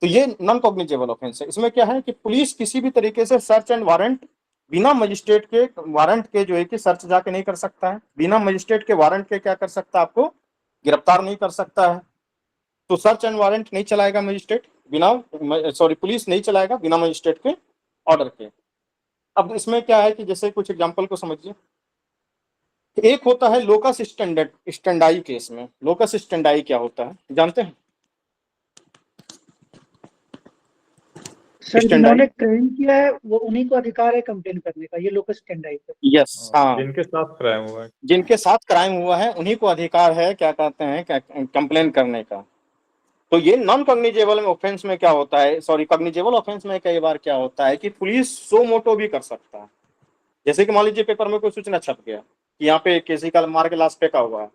तो ये नॉन कॉग्निजेबल ऑफेंस है। इसमें क्या है कि पुलिस किसी भी तरीके से सर्च एंड वारंट बिना मजिस्ट्रेट के वारंट के जो है कि सर्च जाके नहीं कर सकता है, बिना मजिस्ट्रेट के वारंट के क्या कर सकता है, आपको गिरफ्तार नहीं कर सकता है। तो सर्च एंड वारंट नहीं चलाएगा मजिस्ट्रेट, पुलिस नहीं चलाएगा बिना मजिस्ट्रेट के ऑर्डर के। अब इसमें क्या है कि जैसे कुछ एग्जांपल को समझिए। एक होता है लोकस स्टैंडाई केस में। लोकस स्टैंडाई क्या होता है जानते हैं? सर जिन्होंने क्राइम किया है वो उन्हीं को अधिकार है कंप्लेन करने का, ये लोकस स्टैंडाई पे। यस, हाँ, जिनके साथ क्राइम हुआ है, जिनके साथ क्राइम हुआ है उन्हीं को अधिकार है, क्या कहते हैं, कंप्लेन करने का। तो ये नॉन कॉग्निजेबल ऑफेंस में क्या होता है, कॉग्निजेबल ऑफेंस में कई बार क्या होता है कि पुलिस सो मोटो भी कर सकता है। जैसे कि मान लीजिए पेपर में कोई सूचना छप गया कि यहाँ पे किसी का मार के लाश फेंका हुआ है,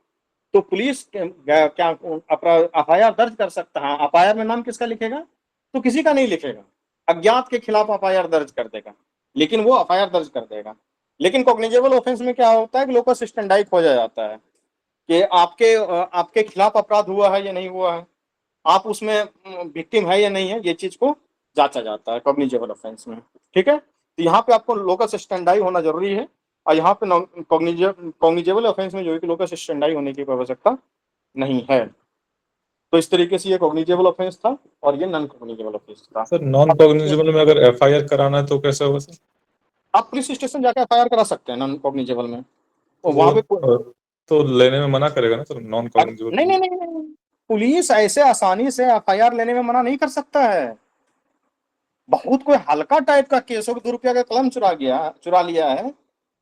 तो पुलिस क्या एफआईआर दर्ज कर सकता है। एफआईआर में नाम किसका लिखेगा, तो किसी का नहीं लिखेगा, अज्ञात के खिलाफ एफआईआर दर्ज कर देगा, लेकिन वो एफआईआर दर्ज कर देगा। लेकिन कॉग्निजेबल ऑफेंस में क्या होता है कि लोकस स्टैंडाई खोजा जाता है कि आपके खिलाफ अपराध हुआ है या नहीं हुआ है, आप उसमें विक्टिम है या नहीं है, ये चीज को जांचा जाता है कॉग्निजेबल ऑफेंस में, ठीक है। तो यहाँ पे आपको लोकस स्टैंडाई होना जरूरी है, और यहाँ पे कॉग्निजेबल ऑफेंस में जो है कि लोकस स्टैंडाई होने की आवश्यकता नहीं है। तो इस तरीके से ये कॉग्निजेबल ऑफेंस था और ये नॉन कॉग्निजेबल ऑफेंस था। सर नॉन कॉग्निजेबल में अगर एफआईआर कराना है तो कैसे होगा सर? आप पुलिस स्टेशन जाकर एफआईआर करा सकते हैं नॉन कॉग्निजेबल में, और वहां पे तो लेने में मना करेगा ना सर नॉन कॉग्निजेबल? नहीं, पुलिस ऐसे आसानी से एफआईआर लेने में मना नहीं कर सकता है। बहुत कोई हल्का टाइप का केस हो, 2 रुपया का कलम चुरा लिया है,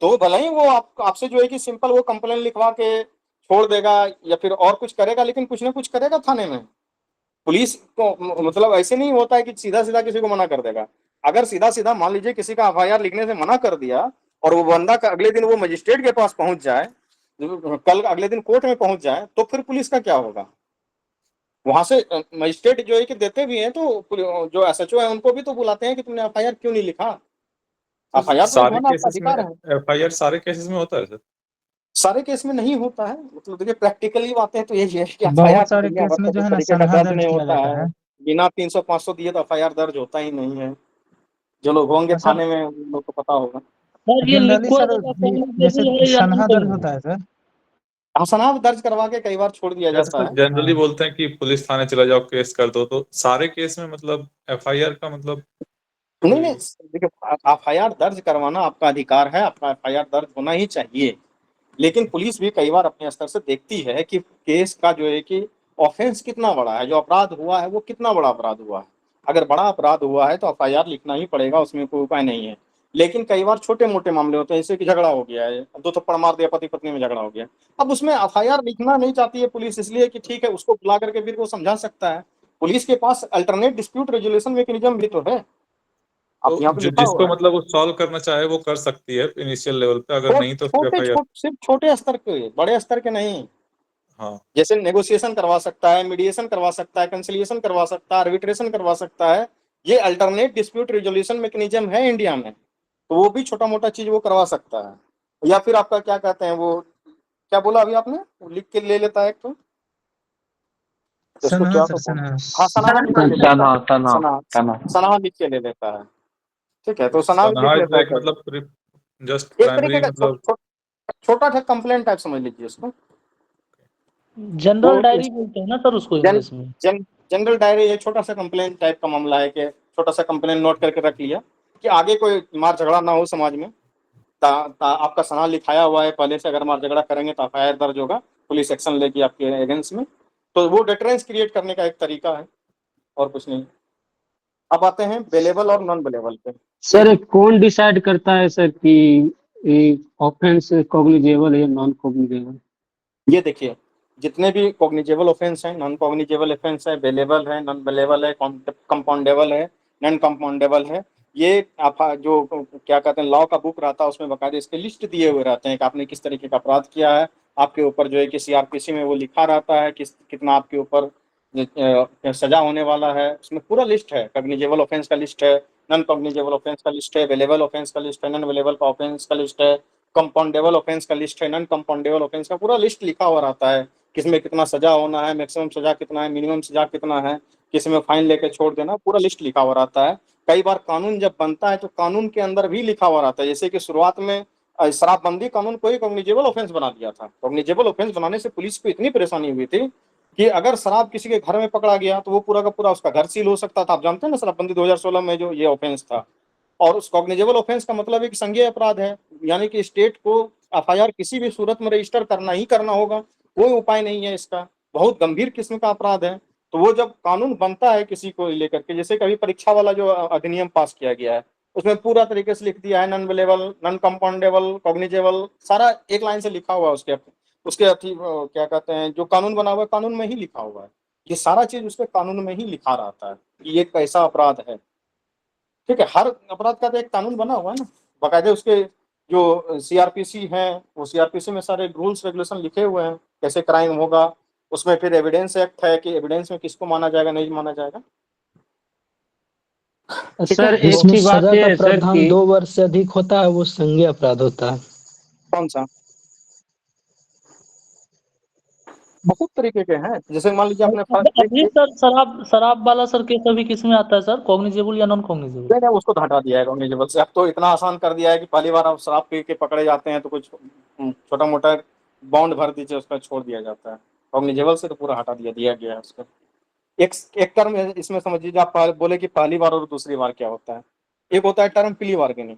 तो भले ही वो आपसे जो है कि सिंपल वो कंप्लेन लिखवा के छोड़ देगा या फिर और कुछ करेगा, लेकिन कुछ ना कुछ करेगा थाने में। पुलिस को मतलब ऐसे नहीं होता है कि सीधा सीधा किसी को मना कर देगा। अगर सीधा सीधा मान लीजिए किसी का एफआईआर लिखने से मना कर दिया और वो बंदा का अगले दिन वो मजिस्ट्रेट के पास पहुंच जाए, कल अगले दिन कोर्ट में पहुंच जाए, तो फिर पुलिस का क्या होगा? वहां से मजिस्ट्रेट जो है कि देते भी हैं, तो जो एसएचओ है उनको भी तो बुलाते हैं कि तुमने एफआईआर क्यों नहीं लिखा। एफआईआर तो सारे लिखवाना आपका केसेस में अधिकार है। एफआईआर सारे केसेस में होता है सर? सारे केस में नहीं होता है, मतलब देखिए प्रैक्टिकली बातें तो यही है कि एफआईआर बहुत तो सारे दुनिया भर केस में का जो जिस है ना तरीके का सनहा दर्ज दर्ज नहीं किया होता जाता है, है। बिना 300-500 दिए तो एफआईआर दर्ज होता ही नहीं है। जो लोग होंगे सर थाने में उन लोग को पता होगा। सर ये जनरली लिखवा सर देगा जैसे कॉग्निजेबल है या नॉन सनहा दर्ज होता कॉग्निजेबल? है सर। हसनाव दर्ज करवा के कई बार छोड़ दिया जैसे जाता तो है। जनरली हाँ बोलते हैं कि पुलिस थाने चला जाओ, केस कर दो, तो सारे केस में मतलब एफआईआर का मतलब नहीं कोई? नहीं, देखिए एफआईआर दर्ज करवाना आपका अधिकार है, आपका एफआईआर दर्ज होना ही चाहिए। लेकिन पुलिस भी कई बार अपने स्तर से देखती है कि केस का जो है कि ऑफेंस कितना बड़ा है, जो अपराध हुआ है वो कितना बड़ा अपराध हुआ है। अगर बड़ा अपराध हुआ है तो एफआईआर लिखना ही पड़ेगा, उसमें कोई उपाय नहीं है। लेकिन कई बार छोटे मोटे मामले होते हैं, जैसे कि झगड़ा हो गया है, 2 थप्पड़ मार दिया, पति पत्नी में झगड़ा हो गया, अब उसमें एफआईआर लिखना नहीं चाहती है पुलिस, इसलिए कि ठीक है उसको बुला करके फिर वो समझा सकता है। पुलिस के पास अल्टरनेट डिस्प्यूट रेजोल्यूशन मैकेनिज्म भी तो है, आप यहाँ तो पे जो लिखा हुआ जिसको है। मतलब वो सॉल्व करना चाहे वो कर सकती है इनिशियल लेवल पे, अगर नहीं तो फिर एफआईआर। सिर्फ छोटे स्तर के, बड़े स्तर के नहीं। हाँ। जैसे नेगोशिएशन करवा सकता है, मीडिएशन करवा सकता है, कंसिलिएशन करवा सकता है, आर्बिट्रेशन करवा सकता है। ये अल्टरनेट डिस्प्यूट रिजोल्यूशन मैकेनिज्म है इंडिया में, तो वो भी छोटा मोटा चीज वो करवा सकता है। या फिर आपका क्या कहते हैं वो, क्या बोला अभी आपने, वो लिख के ले लेता है एक तो इसको सनहा क्या सर तो सनहा। हाँ सनाहा लिख के ले लेता है। तनहा तनहा सना तनहा सनाहा लिख के ले लेता है। ठीक है, तो सनाहा भी लिख सनहा इज लेता है लाइक कई बार। मतलब जस्ट एक तरीके प्राइमरी का मतलब। छोटा सा कंप्लेंट टाइप समझ लीजिए उसको। जनरल वो डायरी बोलते हैं ना सर उसको जन, इंग्लिश में। जनरल डायरी, ये छोटा सा कंप्लेन टाइप का मामला है कि छोटा सा कंप्लेन नोट करके रख लिया कि आगे कोई मार झगड़ा ना हो समाज में। आपका सना लिखाया हुआ है पहले से, अगर मार झगड़ा करेंगे तो एफआईआर दर्ज होगा, पुलिस एक्शन लेगी आपके अगेंस्ट में। तो वो डिटरेंस क्रिएट करने का एक तरीका है, और कुछ नहीं। अब आते हैं बेलेबल और नॉन बेलेबल पे। सर कौन डिसाइड करता है सर कि ऑफेंस कॉग्निजेबल है या नॉन कॉग्निजेबल? ये देखिए, जितने भी कॉग्निजेबल ऑफेंस हैं, नॉन कॉग्निजेबल ऑफेंस है, बेलेबल है, नॉन बेलेबल है, कंपाउंडेबल है, नॉन कंपाउंडेबल है, ये आप जो क्या कहते हैं लॉ का बुक रहता है उसमें बकायदे इसके लिस्ट दिए हुए रहते हैं कि आपने किस तरीके का अपराध किया है। आपके ऊपर जो है कि सीआरपीसी में वो लिखा रहता है कितना आपके ऊपर सजा होने वाला है, उसमें पूरा लिस्ट है। कॉग्निजेबल ऑफेंस का लिस्ट है, नॉन कॉग्निजेबल ऑफेंस का लिस्ट है, बेलेबल ऑफेंस का लिस्ट है, नॉन बेलेबल का ऑफेंस का लिस्ट है, कंपाउंडेबल ऑफेंस का लिस्ट है, नॉन कंपाउंडेबल ऑफेंस का पूरा लिस्ट लिखा हुआ रहता है। किसमें कितना सजा होना है, मैक्सिमम सजा कितना है, मिनिमम सजा कितना है, किसमें फाइन लेके छोड़ देना, पूरा लिस्ट लिखा हुआ रहता है। कई बार कानून जब बनता है तो कानून के अंदर भी लिखा हुआ रहता है, जैसे कि शुरुआत में शराबबंदी कानून को ही कॉग्निजेबल ऑफेंस बना दिया था। कॉग्निजेबल ऑफेंस बनाने से पुलिस को इतनी परेशानी हुई थी कि अगर शराब किसी के घर में पकड़ा गया तो वो पूरा का पूरा उसका घर सील हो सकता था। आप जानते हैं ना शराबबंदी 2016 में जो ये ऑफेंस था। और उस कॉग्निजेबल ऑफेंस का मतलब है कि संज्ञेय अपराध है, यानी कि स्टेट को एफआईआर किसी भी सूरत में रजिस्टर करना ही करना होगा, कोई उपाय नहीं है इसका, बहुत गंभीर किस्म का अपराध है। तो वो जब कानून बनता है किसी को लेकर के, जैसे कभी परीक्षा वाला जो अधिनियम पास किया गया है उसमें पूरा तरीके से लिख दिया है non bailable, non compoundable, cognizable, सारा एक लाइन से लिखा हुआ है उसके उसके क्या कहते हैं जो कानून बना हुआ है कानून में ही लिखा हुआ है। ये सारा चीज उसके कानून में ही लिखा रहता है कि ये कैसा अपराध है। ठीक है, हर अपराध का तो एक कानून बना हुआ है ना, बाकायदे उसके जो सीआरपीसी है वो सीआरपीसी में सारे रूल्स रेगुलेशन लिखे हुए हैं कैसे क्राइम होगा। उसमें फिर एविडेंस एक्ट है कि एविडेंस में किसको माना जाएगा नहीं माना जाएगा। ठीक सर है, एक जिसमें ही बात सजा ये का है सर प्रावधान कि 2 वर्ष से अधिक होता है वो संज्ञेय अपराध होता है। कौन सा, बहुत तरीके के हैं, जैसे मान लीजिए आपने अभी सर शराब वाला सर केस अभी किस में आता है सर, कॉग्निजेबल या नॉन कॉग्निजेबल? नहीं उसको तो हटा दिया है कॉग्निजेबल से। अब तो इतना आसान कर दिया है कि पहली बार आप शराब पी के पकड़े जाते हैं तो कुछ छोटा मोटा बॉन्ड भर दीजिए, उसका छोड़ दिया जाता है। कॉग्निजेबल से तो पूरा हटा दिया गया है उसको। एक एक टर्म इसमें समझ लीजिए, आप बोले कि पहली बार और दूसरी बार क्या होता है। एक होता है टर्म प्ली बार्गेनिंग,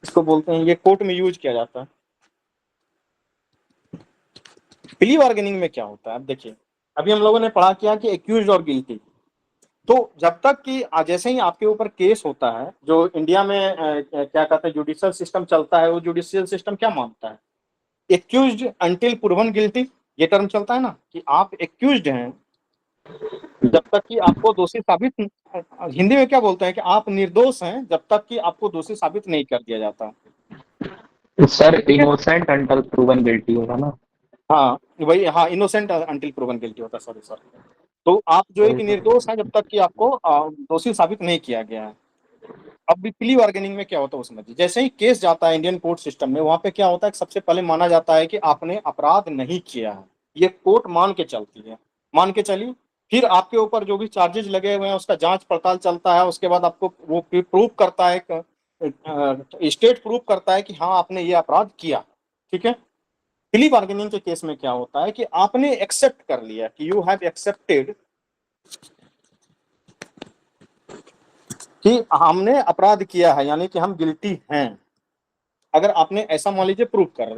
इसको बोलते हैं, ये कोर्ट में यूज किया जाता है। प्ली बार्गेनिंग में क्या होता है, अब देखिए, अभी हम लोगों ने पढ़ा किया कि एक्यूज और गिल्टी, तो जब तक कि जैसे ही आपके ऊपर केस होता है, जो इंडिया में क्या कहते हैं जुडिशियल सिस्टम चलता है, वो जुडिशियल सिस्टम क्या मानता है, एक्यूज्ड अंटिल प्रूवन गिल्टी, ये टर्म चलता है ना कि आप एक्यूज्ड हैं जब तक कि आपको दोषी साबित, हिंदी में क्या बोलते हैं कि आप निर्दोष हैं जब तक कि आपको दोषी साबित नहीं कर दिया जाता। Sir innocent until proven guilty होगा ना। हाँ वही, हाँ इनोसेंट अंटिल प्रूवन गिल्टी होता है, सॉरी सर। तो आप जो है कि निर्दोष हैं जब तक कि आपको दोषी साबित नहीं किया गया है। अब भी प्ली बार्गेनिंग में क्या होता है उसमें, जैसे ही केस जाता है इंडियन कोर्ट सिस्टम में, वहां पे क्या होता है, सबसे पहले माना जाता है कि आपने अपराध नहीं किया है, ये कोर्ट मान के चलती है, मान के चली। फिर आपके ऊपर जो भी चार्जेस लगे हुए हैं उसका जांच पड़ताल चलता है, उसके बाद आपको वो प्रूव करता है, स्टेट प्रूव करता है कि हाँ आपने ये अपराध किया, ठीक है। प्ली बार्गेनिंग के केस में क्या होता है कि आपने एक्सेप्ट कर लिया कि यू हैव एक्सेप्टेड कि हमने अपराध किया है, यानी कि हम गिल्टी हैं। अगर आपने ऐसा मान लीजिए प्रूव कर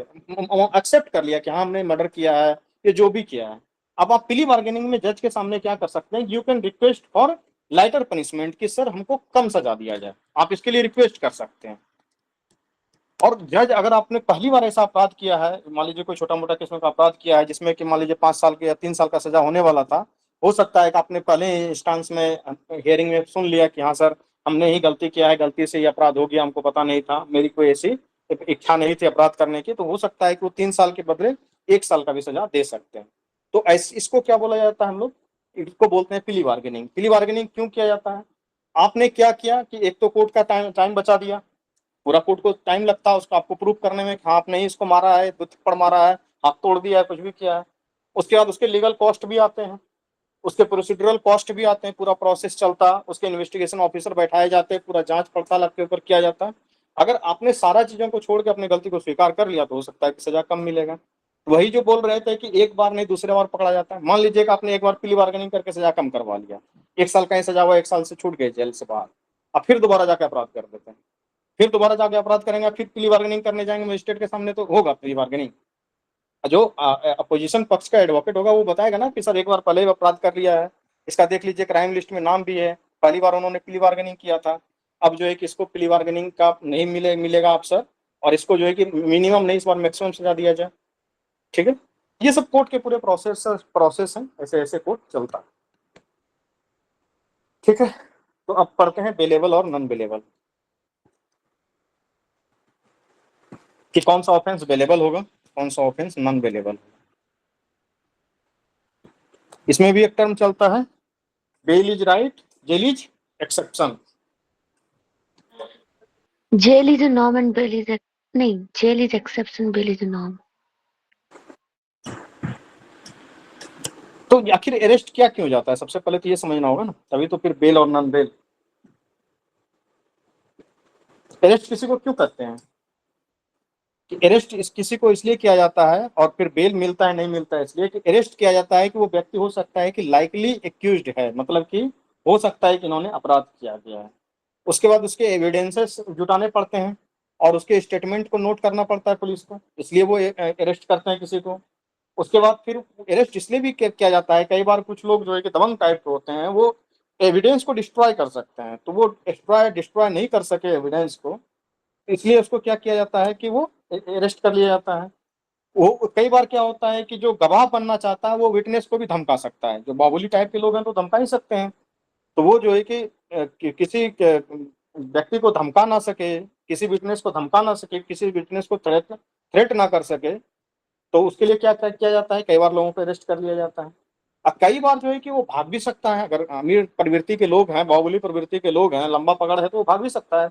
एक्सेप्ट कर लिया कि हाँ हमने मर्डर किया है, ये जो भी किया है, अब आप प्ली बार्गेनिंग में जज के सामने क्या कर सकते हैं, you can request for lighter punishment कि सर हमको कम सजा दिया जाए, आप इसके लिए रिक्वेस्ट कर सकते हैं। और जज, अगर आपने पहली बार ऐसा अपराध किया है, मान लीजिए कोई छोटा मोटा किस्म का अपराध किया है जिसमें कि मान लीजिए 5 साल के या 3 साल का सजा होने वाला था, हो सकता है कि आपने पहले इंस्टांस में हियरिंग में सुन लिया कि हाँ सर हमने ही गलती किया है, गलती से ये अपराध हो गया, हमको पता नहीं था, मेरी कोई ऐसी इच्छा नहीं थी अपराध करने की, तो हो सकता है कि वो 3 साल के बदले 1 साल का भी सजा दे सकते हैं। तो ऐसे इसको क्या बोला जाता है, हम लोग इसको बोलते हैं प्ली बार्गेनिंग। प्ली बार्गेनिंग क्यों किया जाता है, आपने क्या किया कि एक तो कोर्ट का टाइम बचा दिया, पूरा कोर्ट को टाइम लगता है उसको आपको प्रूव करने में, हाँ आपने ही इसको मारा है, 2 थप्पड़ मारा है, हाथ तोड़ दिया है, कुछ भी किया है। उसके बाद उसके लीगल कॉस्ट भी आते हैं, उसके प्रोसीड्यूरल कॉस्ट भी आते हैं, पूरा प्रोसेस चलता, उसके इन्वेस्टिगेशन ऑफिसर बैठाए जाते हैं, पूरा जांच पड़ताल आपके ऊपर किया जाता है। अगर आपने सारा चीजों को छोड़ के अपनी गलती को स्वीकार कर लिया तो हो सकता है कि सजा कम मिलेगा। वही जो बोल रहे थे कि एक बार नहीं दूसरे बार पकड़ा जाता है, मान लीजिए कि आपने एक बार प्ली बार्गेनिंग करके सजा कम करवा लिया, 1 साल का ही सजा हुआ, 1 साल से छूट गए जेल से बाहर, अब फिर दोबारा जाके अपराध कर देते हैं, फिर दोबारा जाके अपराध करेंगे, फिर प्ली बार्गेनिंग करने जाएंगे मजिस्ट्रेट के सामने, तो होगा प्ली बार्गेनिंग। जो अपोजिशन पक्ष का एडवोकेट होगा वो बताएगा ना कि सर एक बार पहले ही अपराध कर लिया है, इसका देख लीजिए क्राइम लिस्ट में नाम भी है, पहली बार उन्होंने प्ली बार्गेनिंग किया था, अब जो है कि इसको प्ली बार्गेनिंग का नहीं मिलेगा अवसर, और इसको जो है कि मिनिमम नहीं इस बार मैक्सिमम सजा दिया जाए, ठीक है। ये सब कोर्ट के पूरे प्रोसेस हैं, ऐसे ऐसे कोर्ट चलता है, ठीक है। तो अब पढ़ते हैं बेलेबल और नॉन बेलेबल, कि कौन सा ऑफेंस बेलेबल होगा, कौन सा ऑफेंस नॉन बेलेबल। इसमें भी एक टर्म चलता है, bail is right, jail is exception. Jail is a norm and bail is नहीं, jail is exception, bail is a norm. तो आखिर अरेस्ट क्या क्यों जाता है, सबसे पहले तो ये समझना होगा ना, तभी तो फिर बेल और नॉन बेल। अरेस्ट किसी को क्यों करते हैं, कि अरेस्ट किसी को इसलिए किया जाता है और फिर बेल मिलता है नहीं मिलता है, इसलिए कि अरेस्ट किया जाता है कि वो व्यक्ति हो सकता है कि लाइकली एक्यूज्ड है, मतलब कि हो सकता है कि इन्होंने अपराध किया गया है। उसके बाद उसके एविडेंसेस जुटाने पड़ते हैं और उसके स्टेटमेंट को नोट करना पड़ता है पुलिस को, इसलिए वो अरेस्ट करते हैं किसी को। उसके बाद फिर अरेस्ट इसलिए भी किया जाता है, कई बार कुछ लोग जो है कि दबंग टाइप के होते हैं, वो एविडेंस को डिस्ट्रॉय कर सकते हैं, तो वो डिस्ट्रॉय नहीं कर सके एविडेंस को, इसलिए उसको क्या किया जाता है कि वो अरेस्ट कर लिया जाता है। वो कई बार क्या होता है कि जो गवाह बनना चाहता है वो विटनेस को भी धमका सकता है, जो बाबुली टाइप के लोग हैं तो धमका ही सकते हैं, तो वो जो है कि किसी व्यक्ति को धमका ना सके, किसी विटनेस को धमका ना सके, किसी विटनेस को थ्रेट ना कर सके, तो उसके लिए क्या किया जाता है, कई बार लोगों को अरेस्ट कर लिया जाता है। अब कई बार जो है कि वो भाग भी सकता है, अगर अमीर प्रवृत्ति के लोग हैं, बाहुबली प्रवृत्ति के लोग हैं, लंबा पकड़ है, तो वो भाग भी सकता है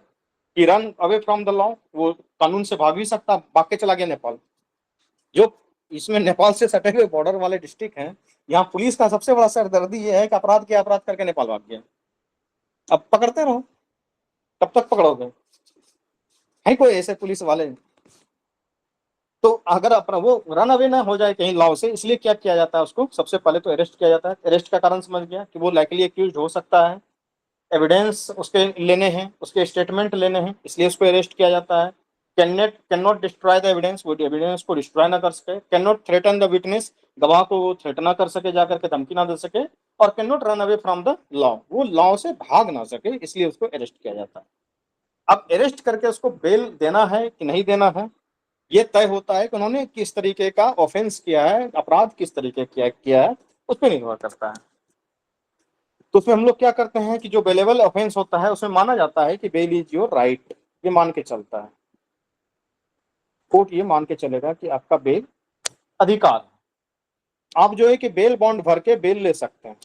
कि run away from the law, वो कानून से भाग भी सकता, भाग के चला गया नेपाल। जो इसमें नेपाल से सटे हुए बॉर्डर वाले डिस्ट्रिक्ट हैं, यहाँ पुलिस का सबसे बड़ा सरदर्दी ये है कि अपराध करके नेपाल भाग गया। अब पकड़ते रहो, कब तक पकड़ोगे, है कोई ऐसे पुलिस वाले? तो अगर अपना वो रन अवे ना हो जाए कहीं लॉ से, इसलिए क्या किया जाता है, उसको सबसे पहले तो अरेस्ट किया जाता है। अरेस्ट का कारण समझ गया कि वो लाइकली एक्यूज्ड हो सकता है, एविडेंस उसके लेने हैं, उसके स्टेटमेंट लेने हैं, इसलिए उसको अरेस्ट किया जाता है। Can not destroy the evidence, वो एविडेंस को डिस्ट्रॉय ना कर सके। Can not threaten the witness, गवाह को वो थ्रेट ना कर सके, जाकर के धमकी ना दे सके, और can not run away from the law, वो लॉ से भाग ना सके, इसलिए उसको अरेस्ट किया जाता है। अब अरेस्ट करके उसको बेल देना है कि नहीं देना है, ये तय होता है कि उन्होंने किस तरीके का ऑफेंस किया है, अपराध किस तरीके किया है, उस पर निर्भर करता है। तो उसमें हम लोग क्या करते हैं कि जो बेलेबल ऑफेंस होता है उसमें माना जाता है कि बेल इज योर राइट, ये मान के चलता है कोर्ट, ये मान के चलेगा कि आपका बेल अधिकार है। आप जो है कि बेल बॉन्ड भर के बेल ले सकते हैं।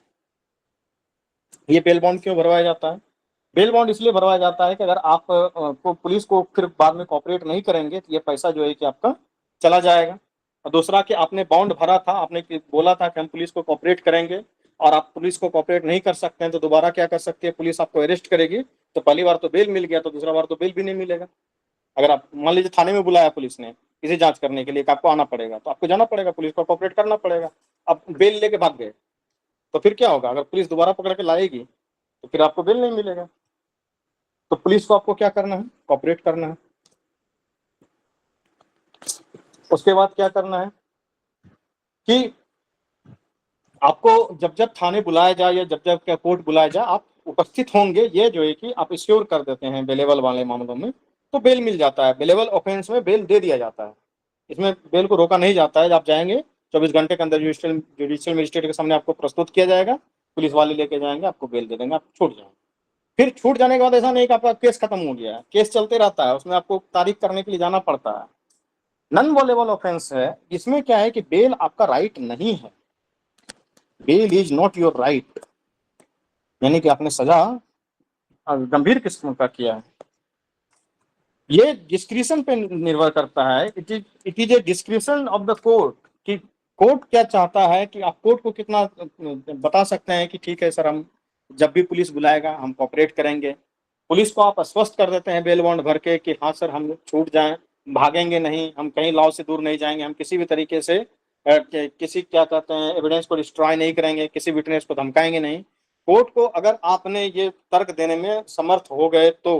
ये बेल बॉन्ड क्यों भरवाया जाता है? बेल बॉन्ड इसलिए भरवाया जाता है कि अगर आप को पुलिस को फिर बाद में कॉपरेट नहीं करेंगे तो ये पैसा जो है कि आपका चला जाएगा। और दूसरा कि आपने बॉन्ड भरा था, आपने बोला था कि हम पुलिस को कॉपरेट करेंगे, और आप पुलिस को कॉपरेट नहीं कर सकते हैं तो दोबारा क्या कर सकती है पुलिस, आपको अरेस्ट करेगी। तो पहली बार तो बेल मिल गया, तो दूसरा बार तो बेल भी नहीं मिलेगा। अगर आप मान लीजिए थाने में बुलाया पुलिस ने किसी जांच करने के लिए कि आपको आना पड़ेगा, तो आपको जाना पड़ेगा, पुलिस को कॉपरेट करना पड़ेगा। अब बेल लेके भाग गए तो फिर क्या होगा? अगर पुलिस दोबारा पकड़ के लाएगी तो फिर आपको बेल नहीं मिलेगा। तो पुलिस को आपको क्या करना है? कॉपरेट करना है। उसके बाद क्या करना है कि आपको जब जब थाने बुलाया जाए या जब जब कोर्ट बुलाया जाए आप उपस्थित होंगे, ये जो है कि आप श्योर कर देते हैं बेलेबल वाले मामलों में, तो बेल मिल जाता है। बेलेबल ऑफेंस में बेल दे दिया जाता है, इसमें बेल को रोका नहीं जाता है। आप जाएंगे 24 घंटे के अंदर जुडिशियल मजिस्ट्रेट के सामने आपको प्रस्तुत किया जाएगा, पुलिस वाले लेके जाएंगे, आपको बेल दे देंगे, आप छूट जाएंगे। फिर छूट जाने के बाद ऐसा नहीं कि आपका केस खत्म हो गया है, केस चलते रहता है, उसमें आपको तारीख करने के लिए जाना पड़ता है। नॉन वॉलेबल ऑफेंस है, इसमें क्या है कि बेल आपका राइट नहीं है, bail is not your right, यानी कि आपने सजा गंभीर किस्म का किया है। ये डिस्क्रिशन पे निर्भर करता है, it is a discretion of the court कि कोर्ट क्या चाहता है, कि आप कोर्ट को कितना बता सकते हैं कि ठीक है सर, हम जब भी पुलिस बुलाएगा हम कोऑपरेट करेंगे। पुलिस को आप आश्वस्त कर देते हैं बेल बॉन्ड भर के कि हाँ सर हम छूट जाएं, भागेंगे नहीं, हम कहीं लॉ से दूर नहीं जाएंगे, हम किसी भी तरीके से किसी क्या कहते हैं एविडेंस को डिस्ट्रॉय नहीं करेंगे, किसी विटनेस को धमकाएंगे नहीं। कोर्ट को अगर आपने ये तर्क देने में समर्थ हो गए तो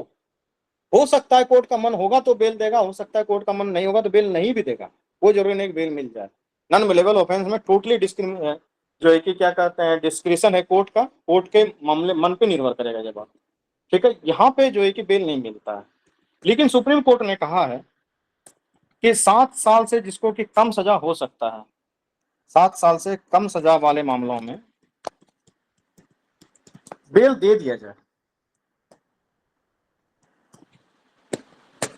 हो सकता है कोर्ट का मन होगा तो बेल देगा, हो सकता है कोर्ट का मन नहीं होगा तो बेल नहीं भी देगा, वो जरूरी नहीं कि बेल मिल जाए। नॉन वेलेबल ऑफेंस में टोटली जो है कि क्या कहते हैं डिस्क्रिशन है कोर्ट का, कोर्ट के मामले मन पे निर्भर करेगा ये बात, ठीक है। यहाँ पे जो है कि बेल नहीं मिलता है। लेकिन सुप्रीम कोर्ट ने कहा है कि 7 साल से जिसको कि कम सजा हो सकता है, 7 साल से कम सजा वाले मामलों में बेल दे दिया जाए।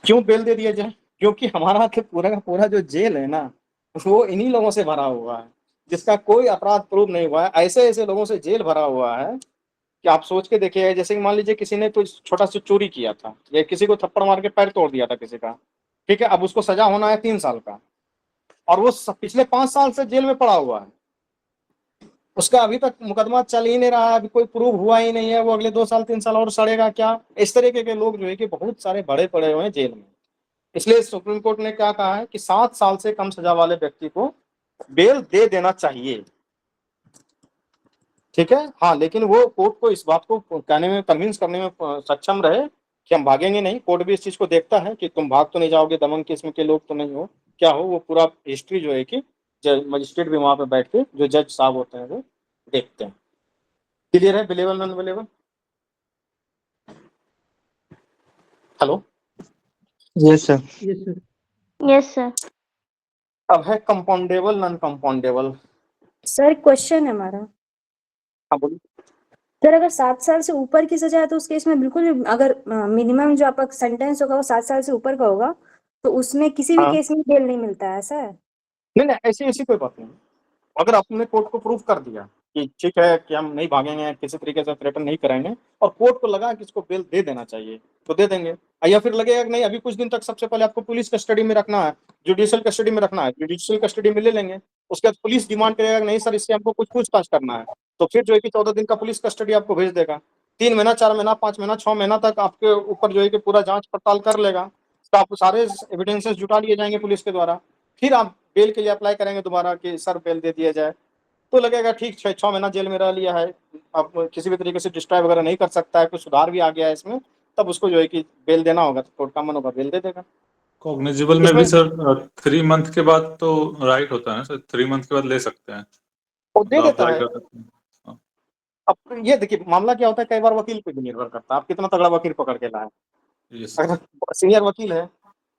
क्यों बेल दे दिया जाए? क्योंकि हमारा तो पूरा का पूरा जो जेल है ना, वो इन्हीं लोगों से भरा हुआ है जिसका कोई अपराध प्रूव नहीं हुआ है। ऐसे ऐसे लोगों से जेल भरा हुआ है कि आप सोच के देखिए, जैसे कि मान लीजिए किसी ने कोई छोटा सा चोरी किया था या किसी को थप्पड़ मार के पैर तोड़ दिया था किसी का, ठीक है, अब उसको सजा होना है 3 साल का, और वो पिछले 5 साल से जेल में पड़ा हुआ है, उसका अभी तक मुकदमा चल ही नहीं रहा है, अभी कोई प्रूव हुआ ही नहीं है, वो अगले 2 साल 3 साल और सड़ेगा क्या? इस तरीके के लोग जो है कि बहुत सारे बड़े पड़े हुए हैं जेल में। इसलिए सुप्रीम कोर्ट ने क्या कहा है कि 7 साल से कम सजा वाले व्यक्ति को बेल दे देना चाहिए, ठीक है। हाँ, लेकिन वो कोर्ट को इस बात को कहने में, कन्विंस करने में सक्षम रहे कि हम भागेंगे नहीं। कोर्ट भी इस चीज को देखता है कि तुम भाग तो नहीं जाओगे, दमन किस्म के लोग तो नहीं हो, क्या हो, वो पूरा हिस्ट्री जो है कि मजिस्ट्रेट भी वहां पे बैठ के जो जज साहब होते हैं वो देखते हैं। क्लियर है? Billable non billable? Hello, yes sir. Yes sir. अब है compoundable non compoundable. Sir question है हमारा। हाँ बोलिए। सर अगर 7 साल से ऊपर की सजा है तो उस केस में बिल्कुल भी, अगर मिनिमम जो आपका सेंटेंस होगा वो 7 साल से ऊपर का होगा तो उसमें किसी भी हाँ। केस में बेल नहीं मिलता है, ऐसा है? नहीं, ऐसी ऐसी कोई बात नहीं। अगर आपने कोर्ट को प्रूव कर दिया कि ठीक है कि हम नहीं भागेंगे, किसी तरीके से थ्रेटन नहीं करेंगे, और कोर्ट को लगा कि इसको बेल दे देना चाहिए तो दे देंगे, या फिर लगेगा कि नहीं अभी कुछ दिन तक सबसे पहले आपको पुलिस कस्टडी में रखना है, जुडिशियल कस्टडी में रखना है, जुडिशियल कस्टडी में ले लेंगे। उसके बाद पुलिस डिमांड करेगा कि नहीं सर इससे हमको कुछ पूछताछ करना है, तो फिर जो है कि 14 दिन का पुलिस कस्टडी आपको भेज देगा। 3 महीना, 4 महीना, 5 महीना, 6 महीना तक आपके ऊपर जो है कि पूरा जांच पड़ताल कर लेगा, तो आप सारे एविडेंसेस जुटा लिए जाएंगे पुलिस के द्वारा। फिर आप बेल के लिए अप्लाई करेंगे दोबारा कि सर बेल दे दिया जाए, तो लगेगा ठीक 6 महीना जेल में रह लिया है, अब किसी भी तरीके से डिस्ट्रॉय वगैरह नहीं कर सकता है, कुछ सुधार भी आ गया है इसमें, तब उसको जो है कि बेल देना होगा तो कोर्ट का मन होगा बेल दे देगा। कॉग्निजिबल में भी सर 3 मंथ के बाद तो राइट होता है ना सर, 3 मंथ के बाद ले सकते हैं, और दे देता अप्लाई है, कर सकते हैं। अब ये देखिए मामला क्या होता है, कई बार वकील पे भी निर्भर करता है, आप कितना तगड़ा वकील पकड़ के लाए। यस अगर सीनियर वकील है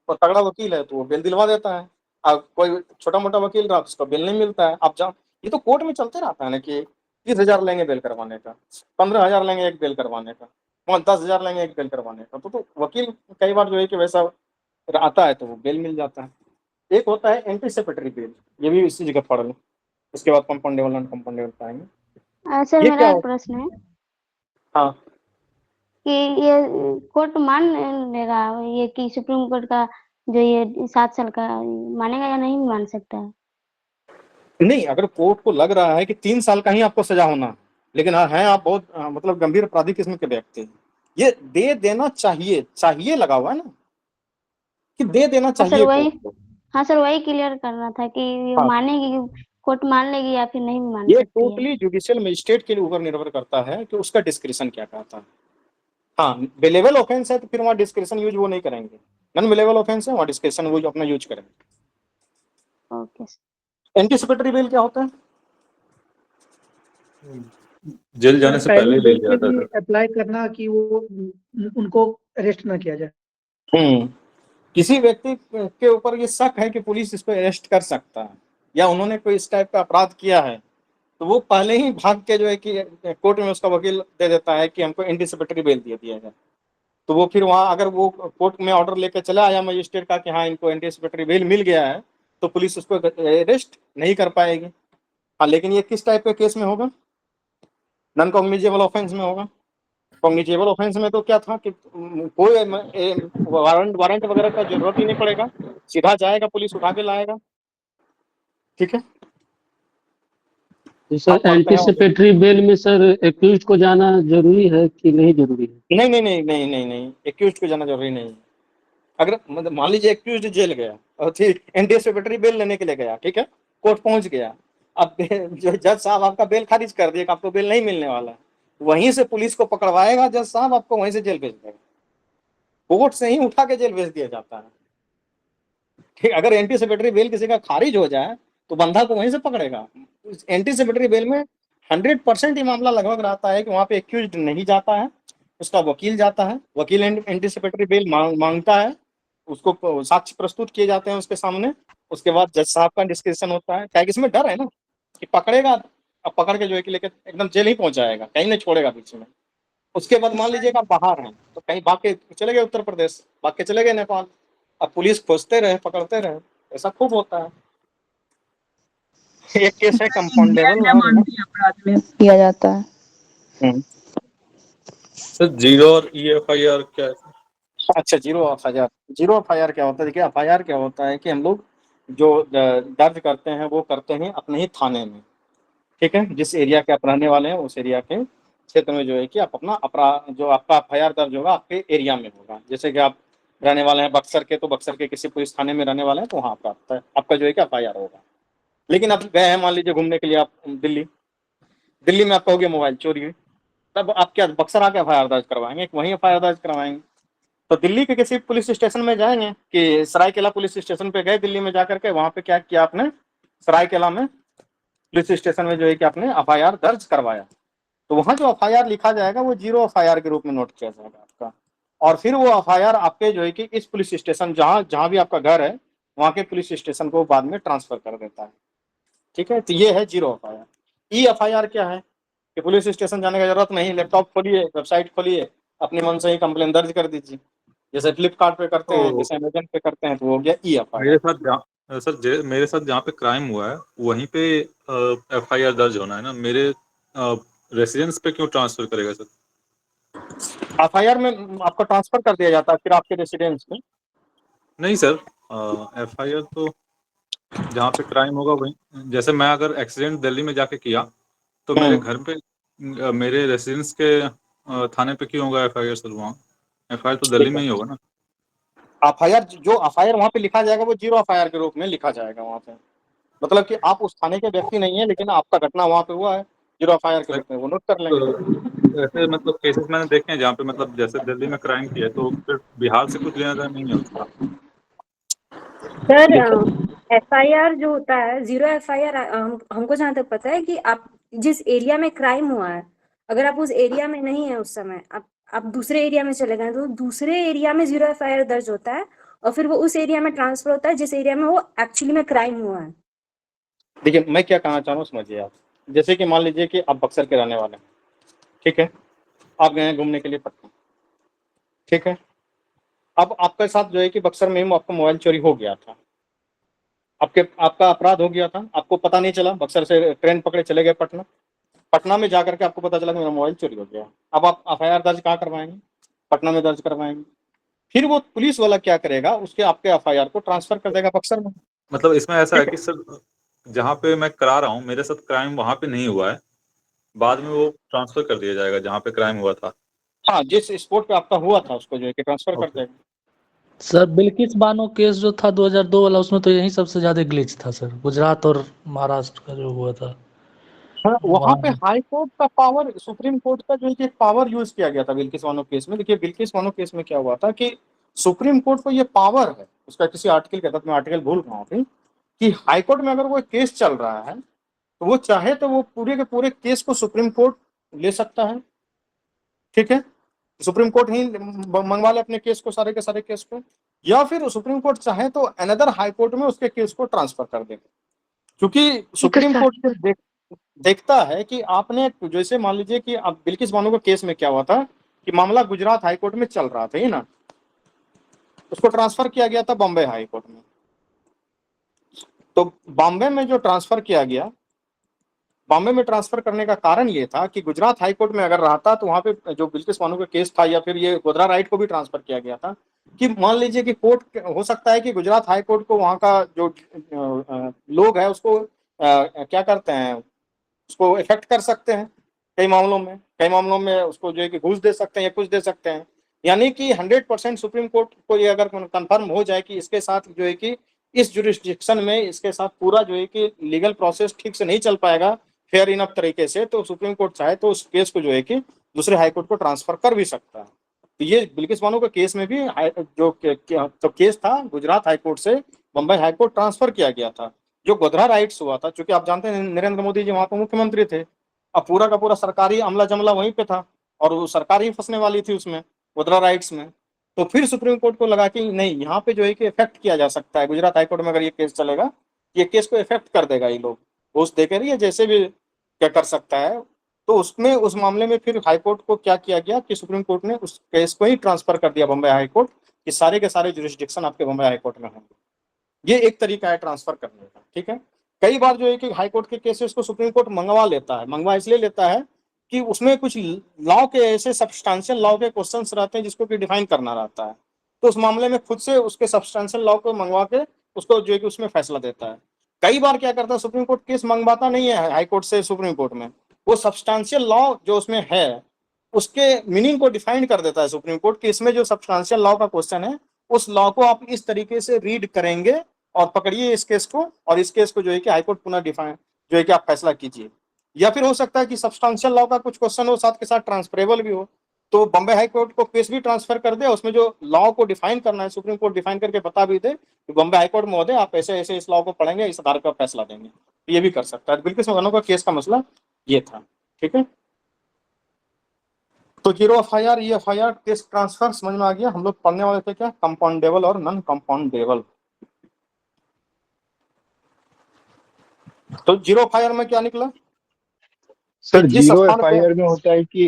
और तगड़ा वकील है तो वो बेल दिलवा देता है। अब कोई छोटा मोटा वकील रहा तो उसको बेल नहीं मिलता है। आप जाओ, ये तो कोर्ट में चलते रहता है ना कि 30,000 लेंगे बेल करवाने का, 15,000 लेंगे एक बेल करवाने का, 10,000 लेंगे एक बेल करवाने का। तो वकील कई बार जो है कि वैसा आता है तो वो बेल मिल जाता है। एक होता है एंटीसिपेटरी बेल, ये भी इसी जगह पढ़ लो, उसके बाद कंपाउंडेबल नॉन कंपाउंडेबल पाएंगे। सर ये मेरा क्या एक होता है? प्रश्न है हाँ कि ये कोर्ट मान लेगा ये कि सुप्रीम कोर्ट का जो ये 7 साल का मानेगा या नहीं मान सकता है? नहीं, अगर कोर्ट को लग रहा है कि 3 साल का ही आपको सजा होना, लेकिन है आप बहुत मतलब गंभीर अपराधी किस्म के व्यक्ति, ये दे देना चाहिए, चाहिए लगा हुआ है ना कि दे देना हाँ सर चाहिए वही कोर्ट को। हाँ सर वही क्लियर करना था कि ये हाँ, मानेगी, कोर्ट मान लेगी या फिर नहीं मान ये सकती है। टोटली जुडिशियल मजिस्ट्रेट के ऊपर निर्भर करता है कि उसका डिस्क्रिशन क्या कहता है। हाँ, बेलेबल ऑफेंस है तो फिर वहाँ डिस्क्रिशन यूज वो नहीं करेंगे, नॉन बेलेबल ऑफेंस है वहाँ डिस्क्रिशन वो अपना यूज करेंगे। Okay sir. एंटीसिपेटरी बेल क्या होता है? जेल जाने से पहले ही बेल ले के जाता लिए था। अप्लाई करना कि वो उनको अरेस्ट ना किया जाए। किसी व्यक्ति के ऊपर ये शक है कि पुलिस इसको अरेस्ट कर सकता है या उन्होंने कोई इस टाइप का अपराध किया है, तो वो पहले ही भाग के जो है कि कोर्ट में उसका वकील दे देता है कि हमको एंटीसिपेटरी बेल दे दिया जाए। तो वो फिर वहाँ अगर वो कोर्ट में ऑर्डर लेके चला आया मजिस्ट्रेट का कि हाँ इनको एंटीसिपेटरी बेल मिल गया है, तो पुलिस उसको अरेस्ट नहीं कर पाएगी। हाँ, लेकिन ये किस टाइप के केस में होगा? नॉन कॉग्निजेबल ऑफेंस में होगा। कॉग्निजेबल ऑफेंस में तो क्या था कि कोई वारंट वगैरह का जरूरत ही नहीं पड़ेगा, सीधा जाएगा पुलिस उठा के लाएगा। ठीक है, तो सर आप पढ़ते हैं? एंटीसिपेटरी बेल में सर एक्यूज को जाना जरूरी है कि नहीं जरूरी है? नहीं नहीं नहीं नहीं नहीं नहीं, एक्यूज को जाना जरूरी नहीं है। अगर मतलब मान लीजिए एक्यूज जेल गया और ठीक एंटीसिपेटरी बेल लेने के लिए गया, ठीक है, कोर्ट पहुंच गया, अब जो जज साहब आपका बेल खारिज कर दिया कि आपको बेल नहीं मिलने वाला है, वहीं से पुलिस को पकड़वाएगा जज साहब, आपको वहीं से जेल भेज देगा। कोर्ट से ही उठा के जेल भेज दिया जाता है। ठीक, अगर एंटीसिपेटरी बेल किसी का खारिज हो जाए तो बंदा को वहीं से पकड़ेगा। एंटीसिपेटरी बेल में 100% ये मामला लगभग रहता है कि वहां पे एक्यूज नहीं जाता है, उसका वकील जाता है, वकील एंटीसिपेटरी बेल मांगता है, उसको साक्ष्य प्रस्तुत किए जाते हैं उसके सामने, उसके बाद जज साहब का डिस्क्रिप्शन होता है। क्या इसमें डर है ना कि पकड़ेगा, अब पकड़ के जो है कि लेकर एकदम जेल ही पहुंचाएगा, कहीं नहीं छोड़ेगा बीच में। उसके बाद मान लीजिए कि आप बाहर हैं तो कहीं भाग के चले गए उत्तर प्रदेश, भाग के चले गए नेपाल, अब पुलिस खोजते रहे पकड़ते रहे, ऐसा खूब होता है। एक केस है कंपाउंडेबल नॉन। अपराध में किया जाता है। सर जीरो और EFIR क्या है? अच्छा, जीरो एफआईआर। जीरो एफआईआर क्या होता है? देखिए एफआईआर क्या होता है कि हम लोग जो दर्ज करते हैं वो करते हैं अपने ही थाने में। ठीक है, जिस एरिया के आप रहने वाले हैं उस एरिया के क्षेत्र में जो है कि आप अपना अपराध जो आपका एफआईआर दर्ज होगा आपके एरिया में होगा। जैसे कि आप रहने वाले हैं बक्सर के, तो बक्सर के किसी पुलिस थाने में रहने वाले हैं तो वहाँ आपका जो है कि एफआईआर होगा। लेकिन आप गए हैं मान लीजिए घूमने के लिए आप दिल्ली, दिल्ली में आपका हो गया मोबाइल चोरी हुई, तब आप क्या बक्सर आके एफआईआर दर्ज करवाएंगे? वहीं एफआईआर दर्ज करवाएंगे। तो दिल्ली के किसी पुलिस स्टेशन में जाएंगे कि सरायकेला पुलिस स्टेशन पे गए दिल्ली में जाकर के, वहां पे क्या किया आपने? सरायकेला में पुलिस स्टेशन में जो है कि आपने एफआईआर दर्ज करवाया, तो वहां जो एफआईआर लिखा जाएगा वो जीरो एफआईआर के रूप में नोट किया जाएगा आपका। और फिर वो एफआईआर आपके जो है कि इस पुलिस स्टेशन जहां जहां भी आपका घर है वहां के पुलिस स्टेशन को बाद में ट्रांसफर कर देता है। ठीक है, तो ये है जीरो एफआईआर। EFIR क्या है कि पुलिस स्टेशन जाने की जरूरत नहीं, लैपटॉप खोलिए, वेबसाइट खोलिए, अपने मन से ही कंप्लेन दर्ज कर दीजिए, जैसे फ्लिपकार्ट पे करते हैं, तो जैसे अमेजन पे करते हैं, तो हो गया EFIR। मेरे साथ जहाँ पे क्राइम हुआ है वहीं पे FIR दर्ज होना है ना, मेरे रेसिडेंस पे क्यों ट्रांसफर करेगा सर? एफआईआर में आपको ट्रांसफर कर दिया जाता है फिर आपके रेसिडेंस में। नहीं सर, FIR तो जहाँ पे क्राइम होगा वहीं, जैसे मैं अगर एक्सीडेंट दिल्ली में जाके किया तो मेरे घर पे मेरे रेसिडेंस के थाने पे क्यों होगा FIR सर? वहाँ FIR तो दिल्ली में ही होगा ना। एफआईआर जो एफआईआर वहाँ पे लिखा जाएगा वो जीरो एफआईआर के रूप में लिखा जाएगा वहाँ पे, मतलब कि आप उस थाने के व्यक्ति नहीं है लेकिन आपका घटना वहाँ पे हुआ है, जीरो एफआईआर के रूप में वो नोट कर लेंगे। ऐसे मतलब केसेस मैंने देखे हैं जहाँ पे मतलब जैसे दिल्ली में क्राइम किया है तो फिर बिहार से कुछ लेना देना नहीं है उसका। सर एफआईआर जो होता है जीरो एफआईआर, हमको जहाँ तक पता है कि आप जिस एरिया में क्राइम हुआ है अगर आप उस एरिया में नहीं है उस समय, आप दूसरे एरिया में चले गए, तो दूसरे एरिया में 0 FIR दर्ज होता है और फिर वो उस एरिया में ट्रांसफर होता है जिस एरिया में वो एक्चुअली में क्राइम हुआ है। देखिए मैं क्या कहना चाह रहा हूँ समझिए आप। जैसे कि मान लीजिए कि आप बक्सर के रहने वाले हैं, ठीक है, आप गए घूमने के लिए पटना, ठीक है, अब आपके साथ जो है कि बक्सर में आपका मोबाइल चोरी हो गया था, आपका अपराध हो गया था, आपको पता नहीं चला, बक्सर से ट्रेन पकड़े चले गए पटना, पटना में जाकर के आपको पता चला कि मेरा मोबाइल चोरी हो गया। अब आप FIR दर्ज कहाँ करवाएंगे? पटना में दर्ज करवाएंगे। फिर वो पुलिस वाला क्या करेगा, उसके आपके FIR को ट्रांसफर कर देगा बक्सर में। मतलब इसमें ऐसा है कि सर जहाँ पे मैं करा रहा हूँ मेरे साथ क्राइम वहां पे नहीं हुआ है, बाद में वो ट्रांसफर कर दिया जाएगा जहाँ पे क्राइम हुआ था। हाँ, जिस स्पोर्ट पे आपका हुआ था उसको जो है कि ट्रांसफर कर देगा। सर बिल्किस बानो केस जो था 2002 वाला, उसमें तो यही सबसे ज्यादा ग्लिच था सर, गुजरात और महाराष्ट्र का जो हुआ था। हाँ, वहाँ पे वहाँ हाई कोर्ट का पावर, सुप्रीम कोर्ट का जो है कि एक पावर यूज किया गया था बिल्किस बानो केस में। देखिए बिल्किस बानो केस में क्या हुआ था कि सुप्रीम कोर्ट को ये पावर है, उसका किसी आर्टिकल के तहत, मैं आर्टिकल भूल रहा हूँ अभी, कि हाई कोर्ट में अगर वो केस चल रहा है तो वो चाहे तो वो पूरे के पूरे केस को सुप्रीम कोर्ट ले सकता है, ठीक है, सुप्रीम कोर्ट ही मंगवा ले अपने केस को, सारे के सारे केस को, या फिर सुप्रीम कोर्ट चाहे तो अनदर हाई कोर्ट में उसके केस को ट्रांसफर कर दे। क्योंकि सुप्रीम कोर्ट देखता है कि आपने, जैसे मान लीजिए कि अब बिल्किस बानो के केस में क्या हुआ था कि मामला गुजरात हाई कोर्ट में चल रहा था, ही ना, उसको ट्रांसफर किया गया था बॉम्बे हाई कोर्ट में। तो बॉम्बे में जो ट्रांसफर किया गया, बॉम्बे में ट्रांसफर करने का कारण ये था कि गुजरात हाई कोर्ट में अगर रहता तो वहां पे जो बिल्किस बानो का केस था, या फिर ये गोधरा राइट को भी ट्रांसफर किया गया था, कि मान लीजिए कि कोर्ट, हो सकता है कि गुजरात हाई कोर्ट को वहां का जो लोग है उसको क्या करते हैं, उसको इफेक्ट कर सकते हैं कई मामलों में उसको जो है कि घूस दे सकते हैं या कुछ दे सकते हैं। यानी कि 100% सुप्रीम कोर्ट को ये अगर कंफर्म हो जाए कि इसके साथ जो है कि इस जुरिस्डिक्शन में इसके साथ पूरा जो है कि लीगल प्रोसेस ठीक से नहीं चल पाएगा फेयर इनफ तरीके से, तो सुप्रीम कोर्ट चाहे तो उस केस को जो है कि दूसरे हाई कोर्ट को ट्रांसफर कर भी सकता है। तो ये बिल्किस बानो के केस में भी जो केस था गुजरात हाई कोर्ट से बम्बई हाई कोर्ट ट्रांसफर किया गया था। जो गोधरा राइट्स हुआ था, क्योंकि आप जानते हैं नरेंद्र मोदी जी वहां पर मुख्यमंत्री थे, अब पूरा का पूरा सरकारी अमला जमला वहीं पे था और वो सरकार ही फंसने वाली थी उसमें, गोधरा राइट्स में। तो फिर सुप्रीम कोर्ट को लगा कि नहीं, यहाँ पे जो है कि इफेक्ट किया जा सकता है, गुजरात हाईकोर्ट में अगर ये केस चलेगा, ये केस को इफेक्ट कर देगा, ये लोग घूस देकर या जैसे भी क्या कर सकता है। तो उसमें उस मामले में फिर हाईकोर्ट को क्या किया गया कि सुप्रीम कोर्ट ने उस केस को ही ट्रांसफर कर दिया बम्बई हाईकोर्ट, कि सारे के सारे जुरिस्डिक्शन आपके बम्बई हाईकोर्ट में होंगे। ये एक तरीका है ट्रांसफर करने का, ठीक है। कई बार जो है कि हाईकोर्ट के केसेस को सुप्रीम कोर्ट मंगवा लेता है, मंगवा इसलिए लेता है कि उसमें कुछ लॉ के ऐसे सब्सटेंशियल लॉ के क्वेश्चंस रहते हैं जिसको कि डिफाइन करना रहता है, तो उस मामले में खुद से उसके सब्सटेंशियल लॉ को मंगवा के उसको जो है कि उसमें फैसला देता है। कई बार क्या करता है, सुप्रीम कोर्ट केस मंगवाता नहीं है हाई कोर्ट से सुप्रीम कोर्ट में, वो सब्सटेंशियल लॉ जो उसमें है उसके मीनिंग को डिफाइन कर देता है सुप्रीम कोर्ट कि इसमें जो सब्सटेंशियल लॉ का क्वेश्चन है उस लॉ को आप इस तरीके से रीड करेंगे और पकड़िए इस केस को, और इस केस को जो है कि हाईकोर्ट पुनः डिफाइन जो है कि आप फैसला कीजिए। या फिर हो सकता है कि सब्सटेंशियल लॉ का कुछ क्वेश्चन हो साथ के साथ ट्रांसफरेबल भी हो, तो बम्बई हाई कोर्ट को केस भी ट्रांसफर कर दे, उसमें जो लॉ को डिफाइन करना है सुप्रीम कोर्ट डिफाइन करके बता भी दे कि बम्बई हाई कोर्ट महोदय आप ऐसे ऐसे इस लॉ को पढ़ेंगे, इस आधार पर फैसला देंगे, ये भी कर सकता है। बिल्किस बानो का केस का मसला ये था, ठीक है। तो 0 FIR ये FIR केस ट्रांसफर समझ में आ गया। हम लोग पढ़ने वाले थे क्या, कंपाउंडेबल और नॉन कंपाउंडेबल। तो 0 FIR में क्या निकला सर? 0 FIR में होता है कि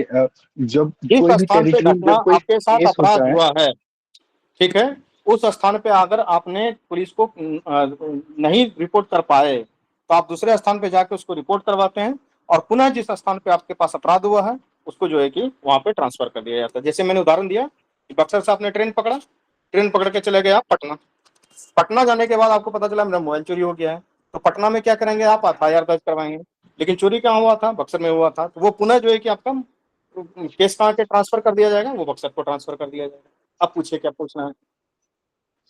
जब कोई भी टेरिटरी में जब कोई आपके साथ केस अपराध होता है, हुआ है, ठीक है, उस स्थान पे अगर आपने पुलिस को नहीं रिपोर्ट कर पाए तो आप दूसरे स्थान पे जाके उसको रिपोर्ट करवाते हैं और पुनः जिस स्थान पे आपके पास अपराध हुआ है उसको जो है कि वहां पे ट्रांसफर कर दिया जाता है। जैसे मैंने उदाहरण दिया कि बक्सर से आपने ट्रेन पकड़ा, ट्रेन पकड़ के चले गए आप पटना, पटना जाने के बाद आपको पता चला मेरा मोबाइल चोरी हो गया है, तो पटना में क्या करेंगे आप, FIR दर्ज करवाएंगे। लेकिन चोरी कहाँ हुआ था, बक्सर में हुआ था, तो वो पुनः जो है कि आपका केस कहाँ के ट्रांसफर कर दिया जाएगा, वो बक्सर को ट्रांसफर कर दिया जाएगा। अब पूछिए क्या पूछना है।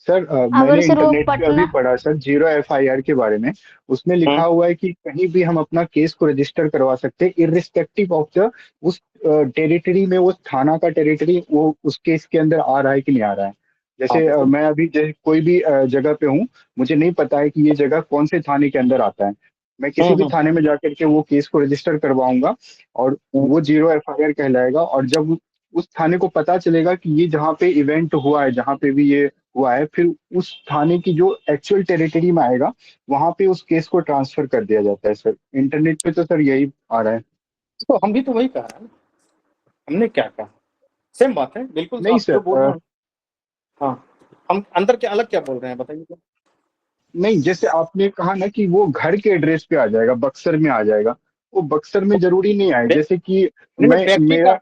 सर मैंने इंटरनेट पे अभी पढ़ा सर 0 FIR के बारे में, उसमें लिखा हुआ है कि कहीं भी हम अपना केस को रजिस्टर करवा सकते हैं इर्रिस्पेक्टिव ऑफ द उस टेरिटरी में, उस थाना का टेरिटरी वो उस केस के अंदर आ रहा है कि नहीं आ रहा है। जैसे मैं अभी कोई भी जगह पे हूँ, मुझे नहीं पता है कि ये जगह कौन से थाने के अंदर आता है, मैं किसी भी थाने में जाकर के वो केस को रजिस्टर करवाऊंगा और वो 0 FIR कहलाएगा। और जब उस थाने को पता चलेगा कि ये जहाँ पे इवेंट हुआ है, जहाँ पे भी ये हुआ है, फिर उस थाने की जो एक्चुअल टेरिटरी में आएगा वहां पे उस केस को ट्रांसफर कर दिया जाता है सर। इंटरनेट पे तो सर यही आ रहा है। तो हम भी तो वही कहा है, हमने क्या कहा, सेम बात है बिल्कुल। नहीं आप जो बोल रहे सर, हैं, हाँ, हम अंदर क्या अलग क्या बोल रहे हैं बताइए तो। नहीं, जैसे आपने कहा ना कि वो घर के एड्रेस पे आ जाएगा, बक्सर में आ जाएगा, वो बक्सर में जरूरी नहीं आए। जैसे कि नहीं, व्यक्ति का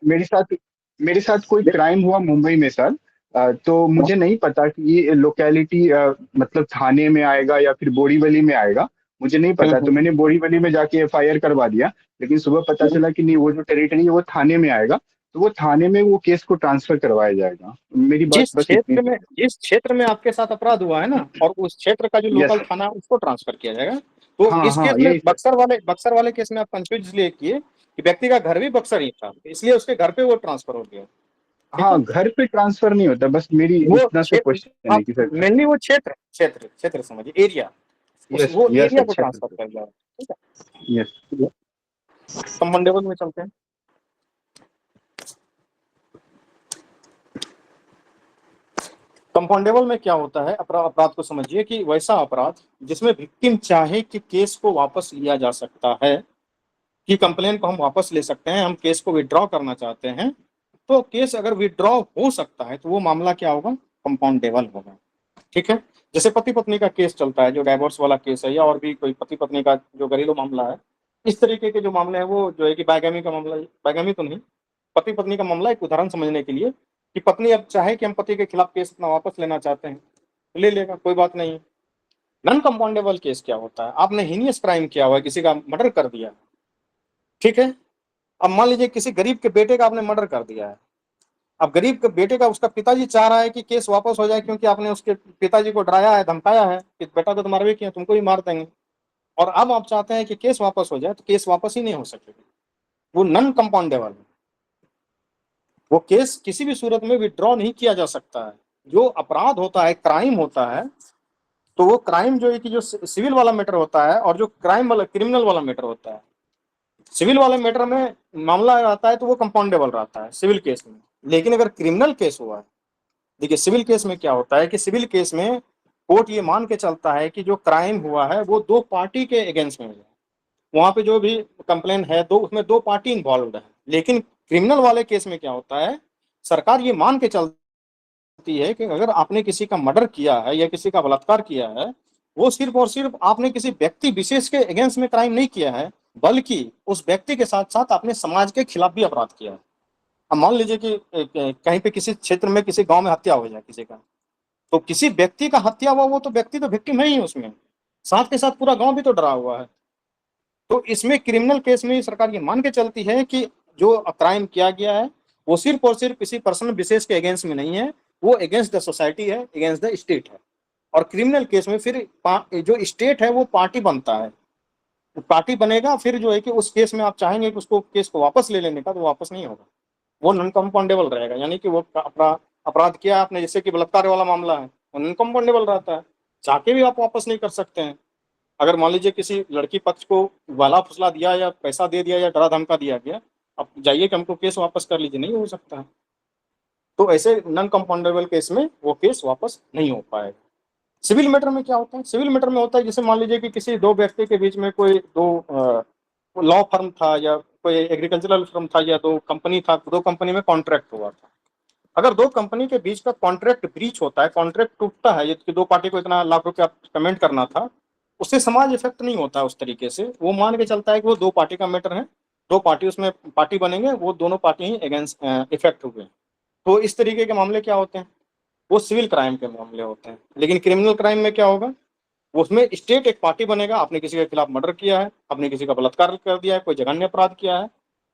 मेरे साथ कोई क्राइम हुआ मुंबई में सर, तो मुझे नहीं पता कि ये लोकेलिटी मतलब थाने में आएगा या फिर बोरीवली में आएगा, मुझे नहीं पता। तो मैंने बोरीवली में जाके FIR करवा दिया, लेकिन सुबह पता चला कि नहीं, वो जो टेरिटरी है वो थाने में आएगा, तो वो थाने में वो केस को ट्रांसफर करवाया जाएगा। मेरी बात बस इतनी। जिस क्षेत्र में आपके साथ अपराध हुआ है ना, और उस क्षेत्र का जो लोकल थाना है उसको ट्रांसफर किया जाएगा। तो हाँ, इस हाँ, केस में यही सर। बक्सर वाले केस में आप कंफ्यूज इसलिए किए कि व्यक्ति का घर भी बक्सर ही था, इसलिए उसके घर पे वो ट्रांसफर हो गया। हाँ, घर पे ट्रांसफर नहीं होता, बस मेरी वो इतना सा क्वेश्चन है कि सर। मेनली वो क्षेत्र समझिए, एरिया, यस, वो यस एरिया को अच्छा ट्रांसफर कर दिया। ठीक है, यस। कंपाउंडेबल में चलते हैं। कंपाउंडेबल में क्या होता है, अपराध को समझिए कि वैसा अपराध जिसमें विक्टिम चाहे कि केस को वापस लिया जा सकता है, कि कंप्लेन को हम वापस ले सकते हैं, हम केस को विड्रॉ करना चाहते हैं, तो केस अगर विड्रॉ हो सकता है तो वो मामला क्या होगा, कंपाउंडेबल होगा। ठीक है, जैसे पति पत्नी का केस चलता है, जो डाइवोर्स वाला केस है, या और भी कोई पति पत्नी का जो घरेलू मामला है, इस तरीके के जो मामले हैं वो जो है कि बैगमी का मामला, बैगमी तो नहीं, पति पत्नी का मामला, एक उदाहरण समझने के लिए कि पत्नी अब चाहे कि हम पति के खिलाफ केस अपना वापस लेना चाहते हैं, तो ले लेगा, कोई बात नहीं। नॉन कंपाउंडेबल केस क्या होता है, आपने हीनियस क्राइम किया हुआ है, किसी का मर्डर कर दिया, ठीक है, अब मान लीजिए किसी गरीब के बेटे का आपने मर्डर कर दिया है, अब गरीब के बेटे का उसका पिताजी चाह रहा है कि केस वापस हो जाए, क्योंकि आपने उसके पिताजी को डराया है, धमकाया है कि बेटा को तो मारवे किया, तुमको भी मार देंगे, और अब आप चाहते हैं कि केस वापस हो जाए, तो केस वापस ही नहीं हो सकेगा, वो नॉन कंपाउंडेबल है। वो केस किसी भी सूरत में विड्रॉ नहीं किया जा सकता है। जो अपराध होता है, क्राइम होता है, तो वो क्राइम जो है कि जो सिविल वाला मैटर होता है और जो क्राइम वाला क्रिमिनल वाला मैटर होता है, सिविल वाले मैटर में मामला आता है तो वो कंपाउंडेबल रहता है सिविल केस में। लेकिन अगर क्रिमिनल केस हुआ है, देखिए सिविल केस में क्या होता है कि सिविल केस में कोर्ट ये मान के चलता है कि जो क्राइम हुआ है वो दो पार्टी के अगेंस्ट में हुआ है, वहां पे जो भी कंप्लेन है उसमें दो पार्टी इन्वॉल्व है। लेकिन क्रिमिनल वाले केस में क्या होता है, सरकार ये मान के चलती है कि अगर आपने किसी का मर्डर किया है या किसी का बलात्कार किया है, वो सिर्फ और सिर्फ आपने किसी व्यक्ति विशेष के अगेंस्ट में क्राइम नहीं किया है, बल्कि उस व्यक्ति के साथ साथ आपने समाज के खिलाफ भी अपराध किया है। अब मान लीजिए कि कहीं पे किसी क्षेत्र में किसी गांव में हत्या हो जाए किसी का, तो किसी व्यक्ति का हत्या हुआ, वो तो व्यक्ति तो विक्टिम है ही उसमें, साथ के साथ पूरा गांव भी तो डरा हुआ है। तो इसमें क्रिमिनल केस में सरकार ये मान के चलती है कि जो क्राइम किया गया है वो सिर्फ और सिर्फ किसी पर्सन विशेष के अगेंस्ट में नहीं है, वो अगेंस्ट द सोसाइटी है, अगेंस्ट द स्टेट है। और क्रिमिनल केस में फिर जो स्टेट है वो पार्टी बनता है, पार्टी बनेगा, फिर जो है कि उस केस में आप चाहेंगे कि उसको केस को वापस ले लेने का, तो वापस नहीं होगा, वो नॉन कंपाउंडेबल रहेगा। यानी कि वो अपराध किया आपने, जैसे कि बलात्कार वाला मामला है, वो नॉन कंपाउंडेबल रहता है, चाह भी आप वापस नहीं कर सकते हैं। अगर मान लीजिए किसी लड़की पक्ष को वाला फुसला दिया या पैसा दे दिया या डरा धमका दिया गया, अब जाइए कि हमको केस वापस कर लीजिए, नहीं हो सकता है। तो ऐसे नॉन कंपाउंडेबल केस में वो केस वापस नहीं हो पाएगा। सिविल मैटर में क्या होता है, सिविल मैटर में होता है जैसे मान लीजिए कि किसी दो व्यक्ति के बीच में कोई दो लॉ फर्म था या कोई एग्रीकल्चरल फर्म था या दो कंपनी था, दो कंपनी में कॉन्ट्रैक्ट हुआ था। अगर दो कंपनी के बीच का कॉन्ट्रैक्ट ब्रीच होता है, कॉन्ट्रैक्ट टूटता है, ये दो पार्टी को इतना लाख रुपया पेमेंट करना था, उससे समाज इफेक्ट नहीं होता है उस तरीके से। वो मान के चलता है कि वो दो पार्टी का मैटर है, दो पार्टी उसमें पार्टी बनेंगे, वो दोनों पार्टी ही अगेंस्ट इफेक्ट हुए। तो इस तरीके के मामले क्या होते हैं, वो सिविल क्राइम के मामले होते हैं। लेकिन क्रिमिनल क्राइम में क्या होगा, उसमें स्टेट एक पार्टी बनेगा, आपने किसी के खिलाफ मर्डर किया है, आपने किसी का बलात्कार कर दिया है, कोई जघन्य अपराध किया है,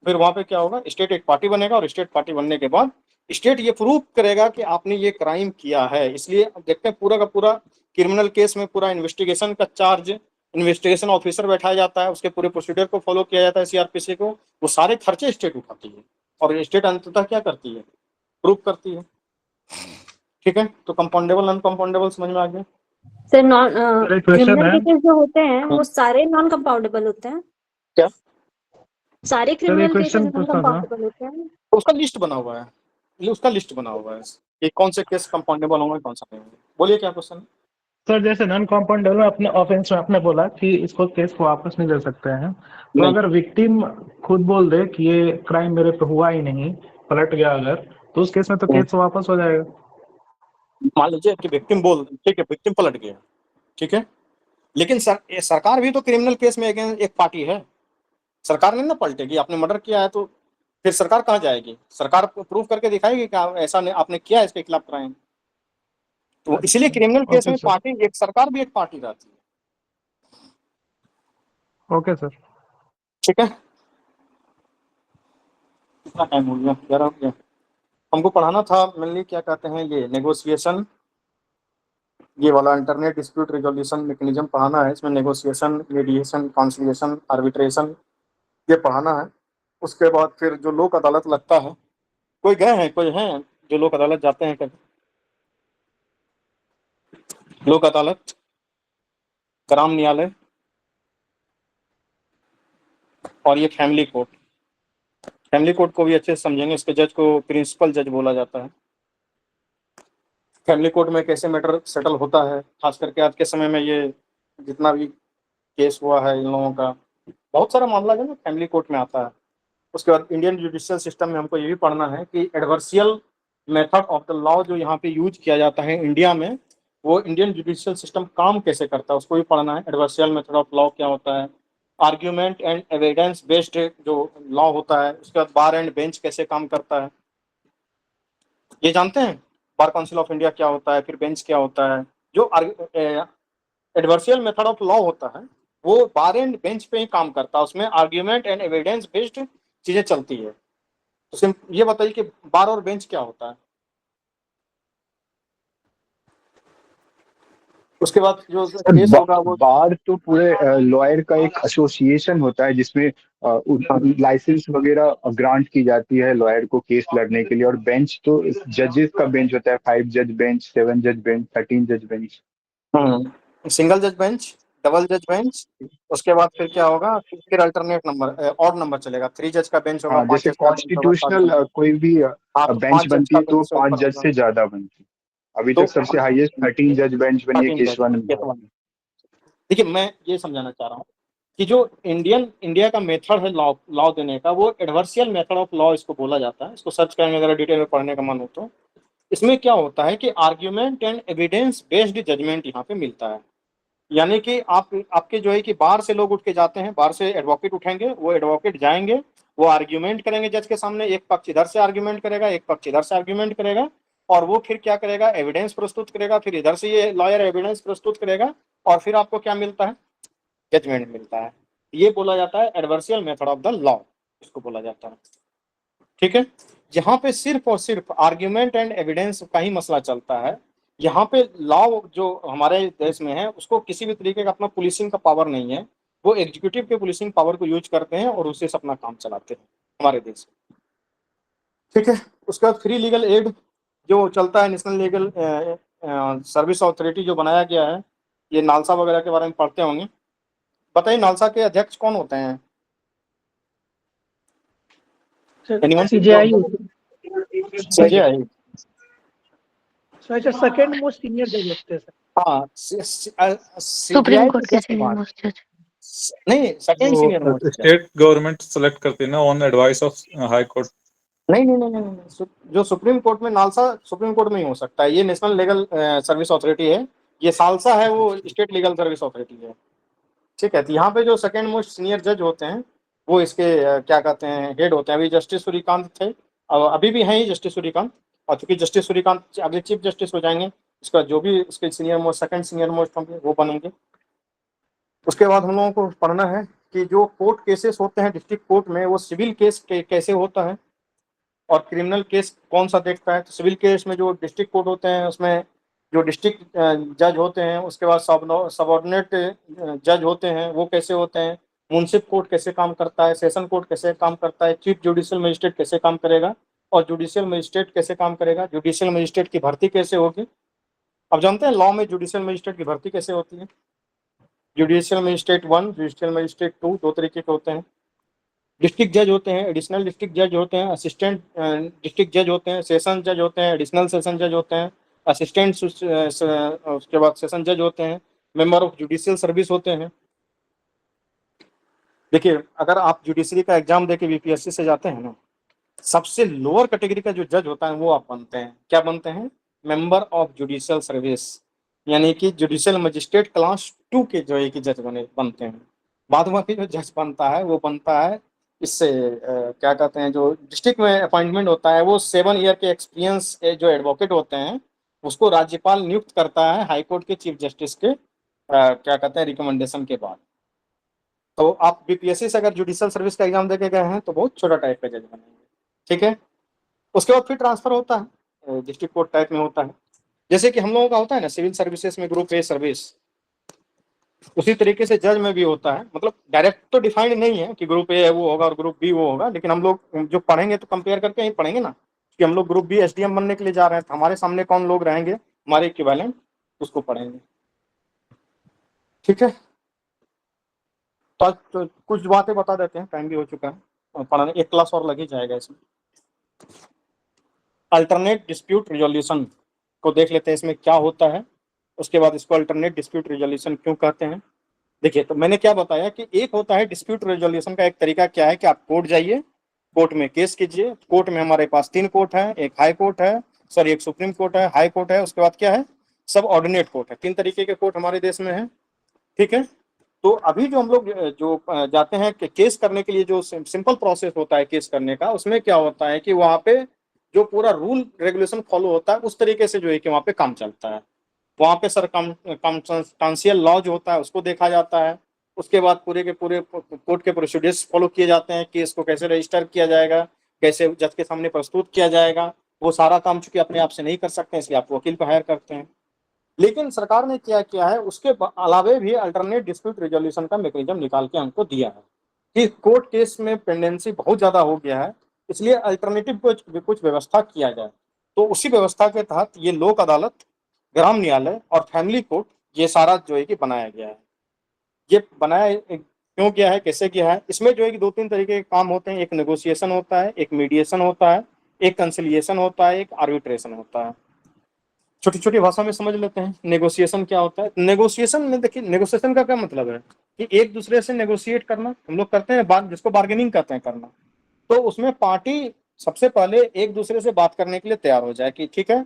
फिर वहां पे क्या होगा, स्टेट एक पार्टी बनेगा, और स्टेट पार्टी बनने के बाद स्टेट ये प्रूव करेगा कि आपने ये क्राइम किया है। इसलिए देखते हैं पूरा का पूरा क्रिमिनल केस में पूरा इन्वेस्टिगेशन का चार्ज इन्वेस्टिगेशन ऑफिसर बैठाया जाता है, उसके पूरे प्रोसीजर को फॉलो किया जाता है सीआरपीसी को, वो सारे खर्चे स्टेट उठाती है और स्टेट अंततः क्या करती है, प्रूव करती है। ठीक है, तो कंपाउंडेबल नॉन कंपाउंडेबल समझ में आ गया। सर नॉन सर एक क्वेश्चन क्रिमिनल है केसेस जो होते हैं वो सारे नॉन कंपाउंडेबल होते हैं क्या? सारे सर क्रिमिनल एक केसेस क्वेश्चन नॉन पूछना था। कंपाउंडेबल होते हैं तो उसका लिस्ट बना हुआ है, ये उसका लिस्ट बना हुआ है कि कौन से केस कंपाउंडेबल होंगे कौन सा नहीं होंगे। बोलिए क्या क्वेश्चन है? सर जैसे नॉन कंपाउंडेबल में अपने ऑफेंस में आपने बोला कि इसको केस को वापस नहीं ले सकते हैं, तो नहीं। अगर विक्टिम खुद बोल दे कि ये क्राइम मेरे पे हुआ ही नहीं, पलट गया अगर, तो उस केस में तो केस वापस हो जाएगा। मान लीजिए कि विक्टिम बोल, ठीक है, विक्टिम पलट गया, ठीक है, लेकिन सरकार भी तो क्रिमिनल केस में एक पार्टी है। सरकार नहीं ना पलटेगी। आपने मर्डर किया है तो फिर सरकार कहाँ जाएगी? सरकार प्रूफ करके दिखाएगी कि ऐसा आपने किया है, इसके खिलाफ क्राइम। तो इसलिए क्रिमिनल केस ओके में सर। पार्टी एक, सरकार भी एक पार्टी रहती है। Okay sir. ठीक है, कितना टाइम हो गया? 11 हो गया। हमको पढ़ाना था मेनली क्या कहते हैं ये नेगोशिएशन, ये वाला इंटरनेट डिस्प्यूट रिजोल्यूशन मैकेनिज्म पढ़ाना है। इसमें नेगोशिएशन, मीडिएशन, कॉन्सिलिएशन, आर्बिट्रेशन ये पढ़ाना है। उसके बाद फिर जो लोक अदालत लगता है, कोई गए हैं, कोई हैं जो लोक अदालत जाते हैं कभी? लोक अदालत, ग्राम न्यायालय और ये फैमिली कोर्ट। फैमिली कोर्ट को भी अच्छे से समझेंगे। इसके जज को प्रिंसिपल जज बोला जाता है। फैमिली कोर्ट में कैसे मैटर सेटल होता है, खास करके आज के समय में ये जितना भी केस हुआ है इन लोगों का, बहुत सारा मामला जो है फैमिली कोर्ट में आता है। उसके बाद इंडियन जुडिशियल सिस्टम में हमको ये भी पढ़ना है कि एडवर्सियल मेथड ऑफ द लॉ जो यहाँ पे यूज किया जाता है इंडिया में, वो इंडियन जुडिशियल सिस्टम काम कैसे करता है उसको भी पढ़ना है। एडवर्सियल मेथड ऑफ लॉ क्या होता है, आर्ग्यूमेंट एंड एविडेंस बेस्ड जो लॉ होता है, उसके बाद बार एंड बेंच कैसे काम करता है, ये जानते हैं? बार काउंसिल ऑफ इंडिया क्या होता है, फिर बेंच क्या होता है। जो एडवर्सियल मेथड ऑफ लॉ होता है वो बार एंड बेंच पे ही काम करता है, उसमें आर्ग्यूमेंट एंड एविडेंस बेस्ड चीजें चलती है। तो ये बताइए कि बार और बेंच क्या होता है। उसके बाद जो केस होगा वो बार तो पूरे लॉयर का एक एसोसिएशन होता है जिसमें लाइसेंस वगैरह ग्रांट की जाती है लॉयर को केस लड़ने के लिए। और बेंच तो जजेस का बेंच होता है, 5 जज बेंच, 7 जज बेंच, 13 जज बेंच। सिंगल जज बेंच, डबल जज बेंच। उसके बाद फिर क्या होगा, फिर अल्टरनेट नंबर, ऑड नंबर चलेगा। 3 जज का बेंच होगा, हाँ, 5 जैसे जज का बेंच होगा, 7 कॉन्स्टिट्यूशनल कोई भी तो बेंच 5 जज बनती का है तो बेंच से 5 ऊपर जज होगा। से ज्यादा बनती है। अभी तो तक सबसे हाईएस्ट 13 जज बेंच बनी है केस 1 में। देखिए, मैं ये समझाना चाह रहा हूँ कि जो इंडिया का मेथड है लॉ देने का, वो एडवर्सियल मेथड ऑफ लॉ इसको बोला जाता है। इसको सर्च करेंगे अगर डिटेल में पढ़ने का मन हो तो। इसमें क्या होता है कि argument and evidence based judgement यहाँ पे मिलता है। यानी कि आपके जो है कि बाहर से लोग उठ के जाते हैं, बाहर से एडवोकेट उठेंगे, वो एडवोकेट जाएंगे, वो आर्ग्यूमेंट करेंगे जज के सामने। एक पक्ष इधर से आर्ग्यूमेंट करेगा, एक पक्ष इधर से आर्ग्यूमेंट करेगा, और वो फिर क्या करेगा, एविडेंस प्रस्तुत करेगा। फिर इधर से ये लॉयर एविडेंस प्रस्तुत करेगा, और फिर आपको क्या मिलता है, जजमेंट मिलता है। ये बोला जाता है एडवर्सियल मेथड ऑफ द लॉ, इसको बोला जाता है। ठीक है, यहाँ पे सिर्फ और सिर्फ आर्ग्यूमेंट एंड एविडेंस का ही मसला चलता है। यहाँ पे लॉ जो हमारे देश में है उसको किसी भी तरीके का अपना पुलिसिंग का पावर नहीं है। वो एग्जीक्यूटिव के पुलिसिंग पावर को यूज करते हैं और उससे अपना काम चलाते हैं हमारे देश में। ठीक है, उसके बाद फ्री लीगल एड जो चलता है, नेशनल लीगल सर्विस अथॉरिटी जो बनाया गया है, ये नालसा वगैरह के बारे में पढ़ते होंगे। बताइए नालसा के अध्यक्ष कौन होते हैं? CJI CJI second most senior जज होते हैं सर। हाँ, सुप्रीम कोर्ट के सीनियर मोस्ट जज नहीं, second senior most state government select करती है ना on advice of high court. नहीं, जो सुप्रीम कोर्ट में, नालसा सुप्रीम कोर्ट में ही हो सकता है। ये नेशनल लीगल सर्विस अथॉरिटी है, ये सालसा है वो स्टेट लीगल सर्विस अथॉरिटी है। ठीक है, तो यहाँ पे जो सेकंड मोस्ट सीनियर जज होते हैं वो इसके क्या कहते हैं, हेड होते हैं। अभी जस्टिस सूर्यकांत थे, अभी भी हैं ही जस्टिस सूर्यकांत, और चूंकि जस्टिस सूर्यकांत अगले चीफ जस्टिस हो जाएंगे, इसका जो भी उसके senior most, second senior most होंगे वो बनेंगे। उसके बाद हम लोगों को पढ़ना है कि जो कोर्ट केसेस होते हैं डिस्ट्रिक्ट कोर्ट में, वो सिविल केस कैसे होता है और क्रिमिनल केस कौन सा देखता है। तो सिविल केस में जो डिस्ट्रिक्ट कोर्ट होते हैं उसमें जो डिस्ट्रिक्ट जज होते हैं, उसके बाद सबऑर्डिनेट जज होते हैं, वो कैसे होते हैं, मुंसिफ कोर्ट कैसे काम करता है, सेशन कोर्ट कैसे काम करता है, चीफ जुडिशियल मजिस्ट्रेट कैसे काम करेगा, और जुडिशियल मजिस्ट्रेट कैसे काम करेगा, जुडिशियल मजिस्ट्रेट की भर्ती कैसे होगी, अब जानते हैं लॉ में जुडिशियल मजिस्ट्रेट की भर्ती कैसे होती है? जुडिशियल मजिस्ट्रेट 1, जुडिशियल मजिस्ट्रेट 2, दो तरीके के होते हैं। डिस्ट्रिक्ट जज होते हैं, एडिशनल डिस्ट्रिक्ट जज होते हैं, असिस्टेंट डिस्ट्रिक्ट जज होते हैं, सेशन जज होते हैं, एडिशनल सेशन जज होते हैं, असिस्टेंट उसके बाद सेशन जज होते हैं, मेंबर ऑफ जुडिशियल सर्विस होते हैं। देखिए, अगर आप जुडिशरी का एग्जाम देके बीपीएससी से जाते हैं ना, सबसे लोअर कैटेगरी का जो जज होता है वो आप बनते हैं। क्या बनते हैं? मेंबर ऑफ जुडिशियल सर्विस, यानी कि जुडिशियल मजिस्ट्रेट क्लास 2 के जो है कि जज बनते हैं। बाद में जो जज बनता है वो बनता है इससे क्या कहते हैं, जो डिस्ट्रिक्ट में अपॉइंटमेंट होता है वो 7 ईयर के एक्सपीरियंस जो एडवोकेट होते हैं उसको राज्यपाल नियुक्त करता है हाई कोर्ट के चीफ जस्टिस के क्या कहते हैं रिकमेंडेशन के बाद। तो आप बीपीएससी से अगर जुडिशियल सर्विस का एग्जाम देके गए हैं तो बहुत छोटा टाइप का जज बनेंगे, ठीक है। उसके बाद फिर ट्रांसफर होता है, डिस्ट्रिक्ट कोर्ट टाइप में होता है, जैसे कि हम लोगों का होता है ना सिविल सर्विसेज में ग्रुप ए सर्विस, उसी तरीके से जज में भी होता है। मतलब डायरेक्ट तो डिफाइंड नहीं है कि ग्रुप ए है वो होगा और ग्रुप बी वो होगा, लेकिन हम लोग जो पढ़ेंगे तो कंपेयर करके ही पढ़ेंगे ना कि हम लोग ग्रुप बी एसडीएम बनने के लिए जा रहे हैं, तो हमारे सामने कौन लोग रहेंगे हमारे इक्विवेलेंट, उसको पढ़ेंगे, ठीक है। तो आज तो कुछ बातें बता देते हैं, टाइम भी हो चुका है, पढ़ाने एक क्लास और लग ही जाएगा इसमें। अल्टरनेट डिस्प्यूट रिजोल्यूशन को देख लेते हैं, इसमें क्या होता है, उसके बाद इसको अल्टरनेट डिस्प्यूट रिजोल्यूशन क्यों कहते हैं। देखिए, तो मैंने क्या बताया कि एक होता है डिस्प्यूट रेजोल्यूशन का एक तरीका क्या है कि आप कोर्ट जाइए, कोर्ट में केस कीजिए। कोर्ट में हमारे पास 3 कोर्ट है, एक हाई कोर्ट है, सॉरी एक सुप्रीम कोर्ट है, हाई कोर्ट है, उसके बाद क्या है सब ऑर्डिनेट कोर्ट है। 3 तरीके के कोर्ट हमारे देश में है, ठीक है। तो अभी जो हम लोग जो जाते हैं कि केस करने के लिए जो सिंपल प्रोसेस होता है केस करने का, उसमें क्या होता है कि वहाँ पे जो पूरा रूल रेगुलेशन फॉलो होता है उस तरीके से जो है कि वहाँ पे काम चलता है। वहाँ पे सर्कमस्टांशियल लॉ जो होता है उसको देखा जाता है, उसके बाद पूरे के पूरे कोर्ट के प्रोसीडियर्स फॉलो किए जाते हैं, केस को कैसे रजिस्टर किया जाएगा, कैसे जज के सामने प्रस्तुत किया जाएगा, वो सारा काम चूंकि अपने आप से नहीं कर सकते हैं इसलिए आप वकील को हायर करते हैं। लेकिन सरकार ने क्या किया है, उसके अलावे भी अल्टरनेट डिस्प्यूट रिजोल्यूशन का मैकेनिज्म निकाल के हमको दिया है कि कोर्ट केस में पेंडेंसी बहुत ज़्यादा हो गया है, इसलिए अल्टरनेटिव कुछ व्यवस्था किया जाए। तो उसी व्यवस्था के तहत ये लोक अदालत, ग्राम न्यायालय और फैमिली कोर्ट ये सारा जो है कि बनाया गया है। ये बनाया क्यों किया है, कैसे किया है, इसमें जो है कि 2-3 तरीके के काम होते हैं। एक नेगोशिएशन होता है, एक मीडिएशन होता है, एक कंसिलिएशन होता है, एक आर्बिट्रेशन होता है। छोटी छोटी भाषा में समझ लेते हैं नेगोशिएशन क्या होता है। नेगोशिएशन में देखिए, नेगोशिएशन का क्या मतलब है कि एक दूसरे से नेगोशिएट करना, हम लोग करते हैं बात जिसको बार्गेनिंग कहते हैं करना। तो उसमें पार्टी सबसे पहले एक दूसरे से बात करने के लिए तैयार हो जाए कि ठीक है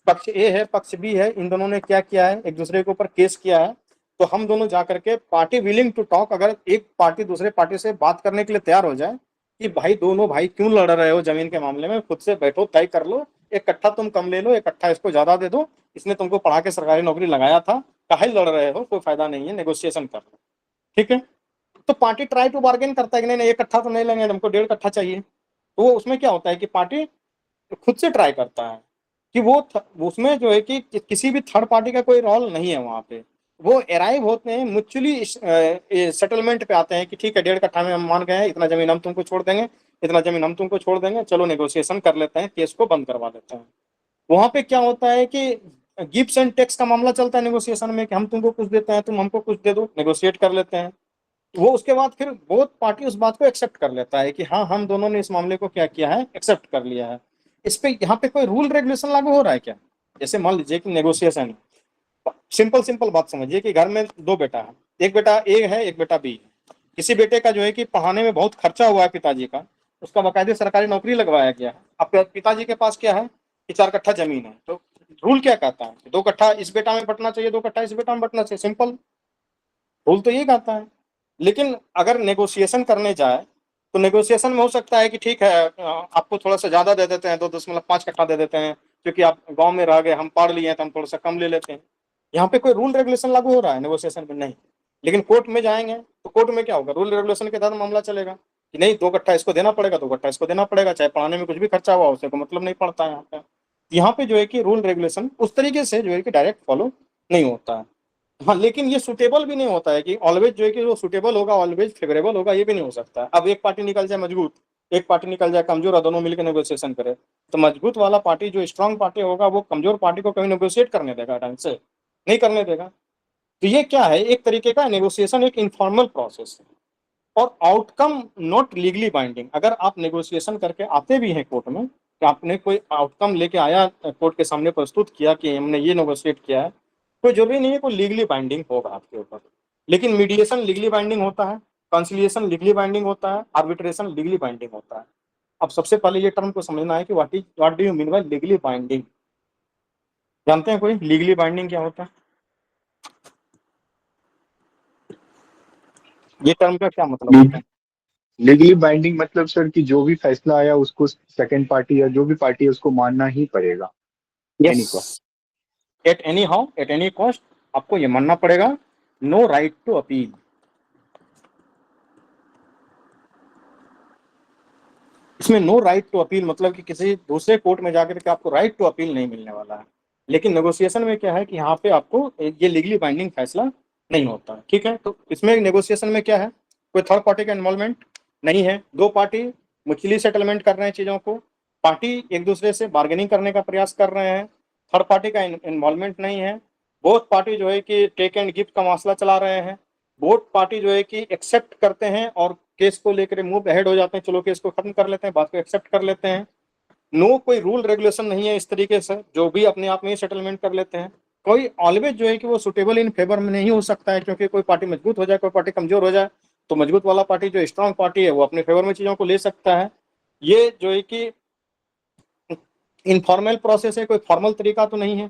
पक्ष ए है पक्ष बी है, इन दोनों ने क्या किया है, एक दूसरे के ऊपर केस किया है, तो हम दोनों जा करके पार्टी विलिंग टू टॉक, अगर एक पार्टी दूसरे पार्टी से बात करने के लिए तैयार हो जाए कि भाई दोनों भाई क्यों लड़ रहे हो जमीन के मामले में, खुद से बैठो तय कर लो, एक कट्ठा तुम कम ले लो, एक कट्ठा इसको ज्यादा दे दो, इसने तुमको पढ़ा के सरकारी नौकरी लगाया था, काहे लड़ रहे हो, कोई फायदा नहीं है, नेगोशिएशन कर लो, ठीक है। तो पार्टी ट्राई टू बार्गेन करता है कि नहीं एक कट्ठा तो नहीं लेंगे, हमको 1.5 कट्ठा चाहिए। तो वो उसमें क्या होता है कि पार्टी खुद से ट्राई करता है कि वो उसमें जो है कि किसी भी थर्ड पार्टी का कोई रोल नहीं है वहाँ पे, वो अराइव होते हैं म्यूचुअली सेटलमेंट पे आते हैं कि ठीक है 1.5 कट्ठा में हम मान गए हैं, इतना जमीन हम तुमको छोड़ देंगे, इतना जमीन हम तुमको छोड़ देंगे, चलो नेगोशिएशन कर लेते हैं, केस को बंद करवा देते हैं। वहाँ पे क्या होता है कि गिफ्ट्स एंड टैक्स का मामला चलता है नेगोशिएशन में कि हम तुमको कुछ देते हैं, तुम हमको कुछ दे दो, नेगोशिएट कर लेते हैं। वो उसके बाद फिर बोथ पार्टी उस बात को एक्सेप्ट कर लेता है कि हाँ हम दोनों ने इस मामले को क्या किया है, एक्सेप्ट कर लिया है। इस पे यहाँ पे कोई रूल रेगुलेशन लागू हो रहा है क्या? जैसे मान लीजिए कि नेगोशिएशन, सिंपल बात समझिए कि घर में 2 बेटा है, एक बेटा ए है एक बेटा बी है। किसी बेटे का जो है कि पढ़ाने में बहुत खर्चा हुआ है पिताजी का, उसका बाकायदे सरकारी नौकरी लगवाया गया है। अब पिताजी के पास क्या है कि 4 कट्ठा जमीन है, तो रूल क्या कहता है 2 कट्ठा इस बेटा में बंटना चाहिए, 2 कट्ठा इस बेटा में बंटना चाहिए, सिंपल रूल तो ये कहता है। लेकिन अगर नेगोशिएशन करने जाए तो नेगोशिएशन में हो सकता है कि ठीक है आपको थोड़ा सा ज्यादा दे देते हैं, 2.5 कट्ठा दे देते हैं, क्योंकि आप गांव में रह गए, हम पढ़ लिए हैं तो हम थोड़ा सा कम ले लेते हैं। यहाँ पे कोई रूल रेगुलेशन लागू हो रहा है नेगोशिएशन में? नहीं। लेकिन कोर्ट में जाएंगे तो कोर्ट में क्या होगा, रूल रेगुलेशन के तहत मामला चलेगा कि नहीं 2 कट्ठा इसको देना पड़ेगा, 2 कट्ठा इसको देना पड़ेगा, चाहे पढ़ाने में कुछ भी खर्चा हुआ उससे को मतलब नहीं पड़ता है। यहाँ पे जो है कि रूल रेगुलेशन उस तरीके से जो है कि डायरेक्ट फॉलो नहीं होता है। हाँ, लेकिन ये सुटेबल भी नहीं होता है कि ऑलवेज जो है कि वो सुटेबल होगा, ऑलवेज फेवरेबल होगा, ये भी नहीं हो सकता। अब एक पार्टी निकल जाए मजबूत एक पार्टी निकल जाए कमजोर और दोनों मिलकर नेगोशिएशन करे, तो मजबूत वाला पार्टी जो स्ट्रांग पार्टी होगा वो कमजोर पार्टी को कभी नेगोशिएट करने देगा? ढंग से नहीं करने देगा। तो ये क्या है, एक तरीके का नेगोशिएशन एक इनफॉर्मल प्रोसेस है और आउटकम नॉट लीगली बाइंडिंग। अगर आप नेगोशिएशन करके आते भी हैं कोर्ट में कि आपने कोई आउटकम लेके आया, कोर्ट के सामने प्रस्तुत किया कि हमने ये नेगोशिएट किया है, कोई जरूरी नहीं है कोई लीगली बाइंडिंग होगा आपके ऊपर। लेकिन मीडिएशन लीगली बाइंडिंग होता है, कंसिलिएशन लीगली बाइंडिंग होता है, आर्बिट्रेशन लीगली बाइंडिंग होता है। अब सबसे पहले ये टर्म को समझना है कि what do you mean by legally binding. जानते हैं कोई लीगली बाइंडिंग क्या होता है? ये टर्म का क्या मतलब होता है? लीगली बाइंडिंग मतलब सर कि जो भी फैसला आया उसको सेकंड पार्टी या जो भी पार्टी है उसको मानना ही पड़ेगा। Yes, at any how, at any cost आपको ये मानना पड़ेगा। No right to appeal. इसमें नो राइट टू अपील मतलब कि किसी दूसरे कोर्ट में जाकर के आपको राइट टू अपील नहीं मिलने वाला है। लेकिन नेगोशिएशन में क्या है कि यहाँ पे आपको ये लीगली बाइंडिंग फैसला नहीं होता है। ठीक है, तो इसमें नेगोशिएशन में क्या है, कोई थर्ड पार्टी का इन्वॉल्वमेंट नहीं है, दो पार्टी म्यूचुअली सेटलमेंट कर रहे हैं चीजों को, पार्टी एक दूसरे से बार्गेनिंग करने का प्रयास कर रहे हैं, थर्ड पार्टी का इन्वॉल्वमेंट नहीं है, बोथ पार्टी जो है कि टेक एंड गिफ्ट का मसला चला रहे हैं, बोथ पार्टी जो है कि एक्सेप्ट करते हैं और केस को लेकर मूव अहेड हो जाते हैं, चलो केस को खत्म कर लेते हैं, बात को एक्सेप्ट कर लेते हैं। नो कोई रूल रेगुलेशन नहीं है इस तरीके से, जो भी अपने आप में सेटलमेंट कर लेते हैं। कोई ऑलवेज जो है कि वो सुटेबल इन फेवर में नहीं हो सकता है, क्योंकि कोई पार्टी मजबूत हो जाए, कोई पार्टी कमजोर हो जाए, तो मजबूत वाला पार्टी जो स्ट्रांग पार्टी है वो अपने फेवर में चीजों को ले सकता है। ये जो है कि इनफॉर्मल प्रोसेस है, कोई फॉर्मल तरीका तो नहीं है।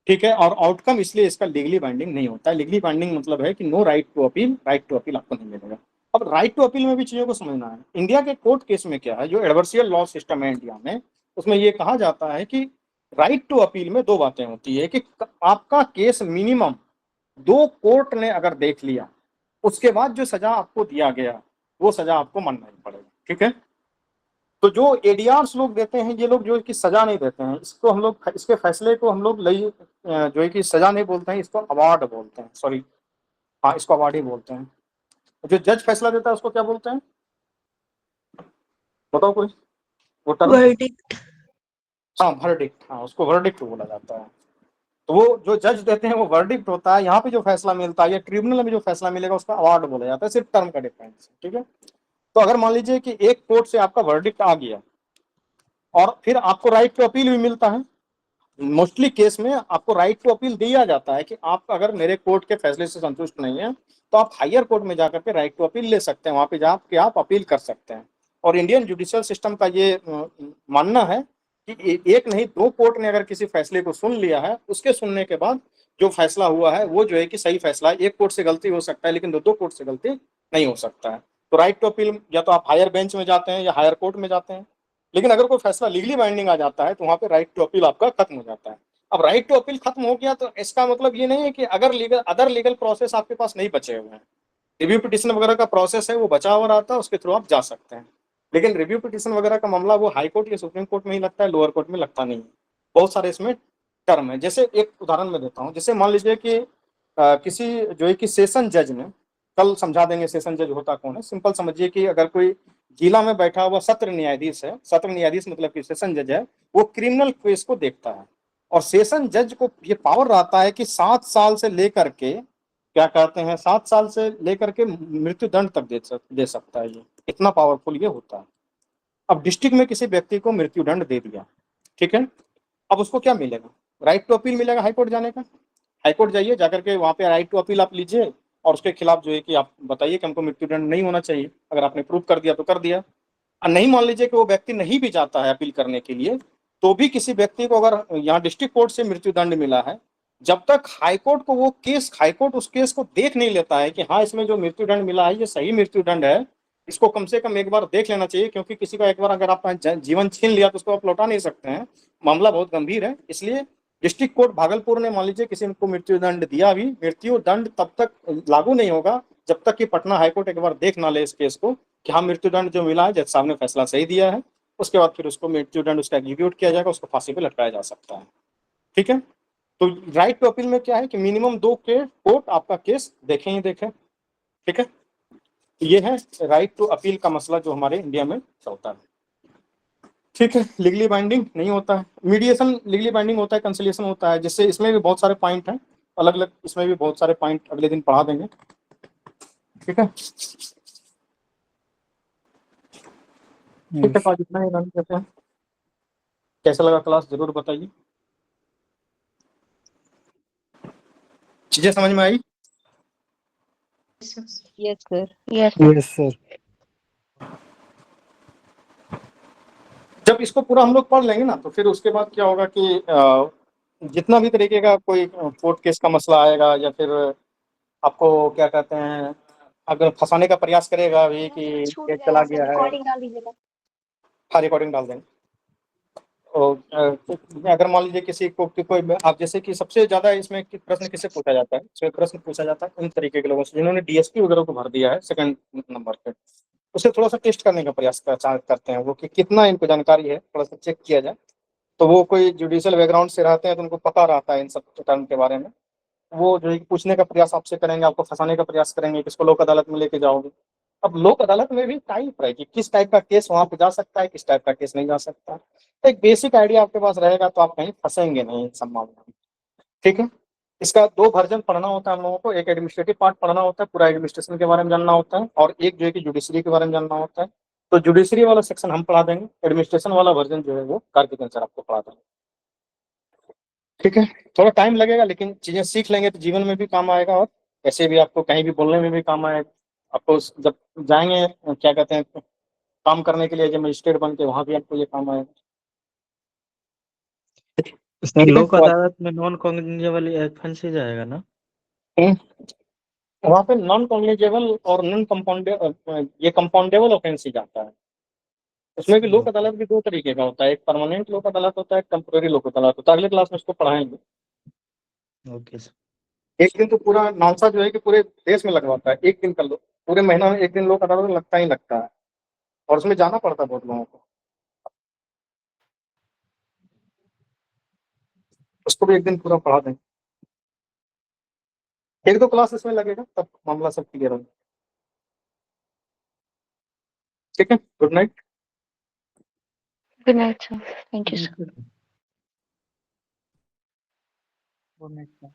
ठीक है, और आउटकम इसलिए इसका लीगली बाइंडिंग नहीं होता है। लीगली बाइंडिंग मतलब है कि no right to appeal, right to appeal आपको नहीं मिलेगा। अब राइट टू अपील में भी चीजों को समझना है। इंडिया के कोर्ट केस में क्या है, जो एडवर्सियल लॉ सिस्टम है इंडिया में, उसमें ये कहा जाता है कि राइट टू अपील में दो बातें होती है कि आपका केस मिनिमम दो कोर्ट ने अगर देख लिया, उसके बाद जो सजा आपको दिया गया वो सजा आपको मानना ही पड़ेगा। ठीक है, तो जो एडीआर्स लोग देते हैं, ये लोग जो है कि सजा नहीं देते हैं, इसको हम लोग, इसके फैसले को हम लोग जो है कि सजा नहीं बोलते हैं, इसको अवार्ड बोलते हैं। सॉरी, हाँ, इसको अवार्ड ही बोलते हैं। जो जज फैसला देता है उसको क्या बोलते हैं, बताओ कोई? वो टर्म वर्डिक्ट। हाँ, वर्डिक्ट, हाँ, उसको वर्डिक्ट बोला जाता है। तो वो जो जज देते हैं वो वर्डिक्ट होता है। यहाँ पे जो फैसला मिलता है या ट्रिब्यूनल में जो फैसला मिलेगा उसका अवार्ड बोला जाता है, सिर्फ टर्म का डिफरेंस। ठीक है, तो अगर मान लीजिए कि एक कोर्ट से आपका वर्डिक्ट आ गया और फिर आपको राइट टू अपील भी मिलता है, मोस्टली केस में आपको राइट टू अपील दिया जाता है कि आप अगर मेरे कोर्ट के फैसले से संतुष्ट नहीं है तो आप हायर कोर्ट में जाकर के राइट टू अपील ले सकते हैं, वहां पे जाकर आप अपील कर सकते हैं। और इंडियन जुडिशियल सिस्टम का ये मानना है कि एक नहीं दो कोर्ट ने अगर किसी फैसले को सुन लिया है, उसके सुनने के बाद जो फैसला हुआ है वो जो है कि सही फैसला है। एक कोर्ट से गलती हो सकता है लेकिन दो कोर्ट से गलती नहीं हो सकता है। तो राइट टू अपील या तो आप हायर बेंच में जाते हैं या हायर कोर्ट में जाते हैं, लेकिन अगर कोई फैसला लीगली बाइंडिंग आ जाता है तो वहां पे राइट टू अपील आपका खत्म हो जाता है। अब राइट टू अपील खत्म हो गया तो इसका मतलब ये नहीं है कि अगर अदर लीगल प्रोसेस आपके पास नहीं बचे हुए हैं, रिव्यू पिटिशन वगैरह का प्रोसेस है वो बचा हुआ रहता है, उसके थ्रू आप जा सकते हैं। लेकिन रिव्यू पिटिशन वगैरह का मामला वो हाई कोर्ट या सुप्रीम कोर्ट में ही लगता है, लोअर कोर्ट में लगता नहीं है। बहुत सारे इसमें टर्म है। जैसे एक उदाहरण मैं देता हूँ, जैसे मान लीजिए कि किसी जो है कि सेशन जज ने, कल समझा देंगे सेशन जज होता कौन है, सिंपल समझिए कि अगर कोई जिला में बैठा हुआ सत्र न्यायाधीश है, सत्र न्यायाधीश मतलब कि सेशन जज है, वो क्रिमिनल केस को देखता है और सेशन जज को ये पावर रहता है कि 7 साल से लेकर के क्या कहते हैं 7 साल से लेकर के मृत्यु दंड तक दे सकता है। ये इतना पावरफुल ये होता है। अब डिस्ट्रिक्ट में किसी व्यक्ति को मृत्यु दंड दे दिया, ठीक है, अब उसको क्या मिलेगा, राइट टू अपील मिलेगा हाईकोर्ट जाने का। हाईकोर्ट जाइए, जाकर के वहां पे राइट टू अपील आप लीजिए और उसके खिलाफ जो है कि आप बताइए कि हमको मृत्यु दंड नहीं होना चाहिए। अगर आपने प्रूव कर दिया तो कर दिया, और नहीं मान लीजिए कि वो व्यक्ति नहीं भी जाता है अपील करने के लिए, तो भी किसी व्यक्ति को अगर यहाँ डिस्ट्रिक्ट कोर्ट से मृत्यु दंड मिला है, जब तक हाईकोर्ट को वो केस, हाईकोर्ट उस केस को देख नहीं लेता है कि हाँ इसमें जो मृत्यु दंड मिला है ये सही मृत्यु दंड है, इसको कम से कम एक बार देख लेना चाहिए, क्योंकि किसी का एक बार अगर आपका जीवन छीन लिया तो उसको आप लौटा नहीं सकते हैं, मामला बहुत गंभीर है। इसलिए डिस्ट्रिक्ट कोर्ट भागलपुर ने मान लीजिए किसी को मृत्यु दंड दिया, भी मृत्यु दंड तब तक लागू नहीं होगा जब तक कि पटना हाईकोर्ट एक बार देख ना ले इस केस को कि हाँ मृत्यु दंड जो मिला है जज साहब ने फैसला सही दिया है। उसके बाद फिर उसको मृत्यु दंड उसका एग्जीक्यूट किया जाएगा, उसको फांसी पे लटकाया जा सकता है। ठीक है, तो राइट टू अपील में क्या है कि मिनिमम 2 कोर्ट आपका केस देखें ही देखें। ठीक है, ये है राइट टू अपील का मसला जो हमारे इंडिया में चलता है। ठीक है, लीगली बाइंडिंग नहीं होता है, मीडिएशन लीगली बाइंडिंग होता है, कंसिलिएशन होता है, जिससे इसमें भी बहुत सारे पॉइंट हैं, अलग अलग इसमें भी बहुत सारे पॉइंट अगले दिन पढ़ा देंगे। ठीक है, ठीक है, तो आज इतना ही रन करते हैं। कैसा लगा क्लास जरूर बताइए, चीजें समझ में आई? Yes sir. Yes sir. जब इसको पूरा हम लोग पढ़ लेंगे ना, तो फिर उसके बाद क्या होगा कि जितना भी तरीके का कोई कोर्ट केस का मसला आएगा, या फिर आपको क्या कहते हैं, अगर फंसाने का प्रयास करेगा अभी कि केस चला गया है, हाँ रिकॉर्डिंग डाल देंगे। और अगर मान लीजिए किसी को कोई आप जैसे कि सबसे ज्यादा इसमें प्रश्न किससे पूछा जाता है, इसमें प्रश्न पूछा जाता है उन तरीके के लोगों से जिन्होंने डीएसपी वगैरह को भर दिया है सेकंड नंबर पे, उसे थोड़ा सा टेस्ट करने का प्रयास करते हैं वो कि कितना इनको जानकारी है, थोड़ा सा चेक किया जाए। तो वो कोई जुडिशियल बैकग्राउंड से रहते हैं तो उनको पता रहता है इन सब टर्म के बारे में, वो जो है कि पूछने का प्रयास आपसे करेंगे, आपको फंसाने का प्रयास करेंगे, किसको लोक अदालत में लेके जाओगे। अब लोक अदालत में भी टाइप है कि किस टाइप का केस वहां पे जा सकता है, किस टाइप का केस नहीं जा सकता। तो एक बेसिक आइडिया आपके पास रहेगा तो आप कहीं फंसेंगे नहीं इन सब मामलों में। ठीक है, इसका 2 वर्जन पढ़ना होता है हम लोगों को, एक एडमिनिस्ट्रेटिव पार्ट पढ़ना होता है, पूरा एडमिनिस्ट्रेशन के बारे में जानना होता है, और एक जो है कि जुडिशरी के बारे में जानना होता है। तो जुडिशरी वाला सेक्शन हम पढ़ा देंगे, एडमिनिस्ट्रेशन वाला वर्जन जो है वो कार्तिक सर आपको पढ़ा देंगे। ठीक है, थोड़ा टाइम लगेगा लेकिन चीजें सीख लेंगे तो जीवन में भी काम आएगा, और ऐसे भी आपको कहीं भी बोलने में भी काम आएगा। आपको जब जाएंगे क्या कहते हैं काम करने के लिए जब मजिस्ट्रेट बन के, वहां भी आपको ये काम आएगा। सर ठीक है, लोक अदालत में नॉन कॉग्निजेबल ऑफेंस ही जाएगा ना? वहाँ पे नॉन कॉग्निजेबल और नॉन कंपाउंडेबल, ये कंपाउंडेबल ऑफेंस ही जाता है। उसमें भी लोक अदालत भी 2 तरीके का होता है, एक परमानेंट लोक अदालत होता है, एक टेम्पोररी लोक अदालत होता है। अगले क्लास में इसको पढ़ाएंगे। Okay sir. एक दिन तो पूरा नालसा जो है कि पूरे देश में लगवाता है, एक दिन का पूरे महीना में एक दिन लोक अदालत लगता ही लगता है, और उसमें जाना पड़ता है बहुत लोगों को। उसको भी एक दिन पूरा पढ़ा देंगे, 1-2 क्लास इसमें लगेगा, तब मामला सब क्लियर होगा। ठीक है, good night. Good night sir, thank you sir. Good night sir.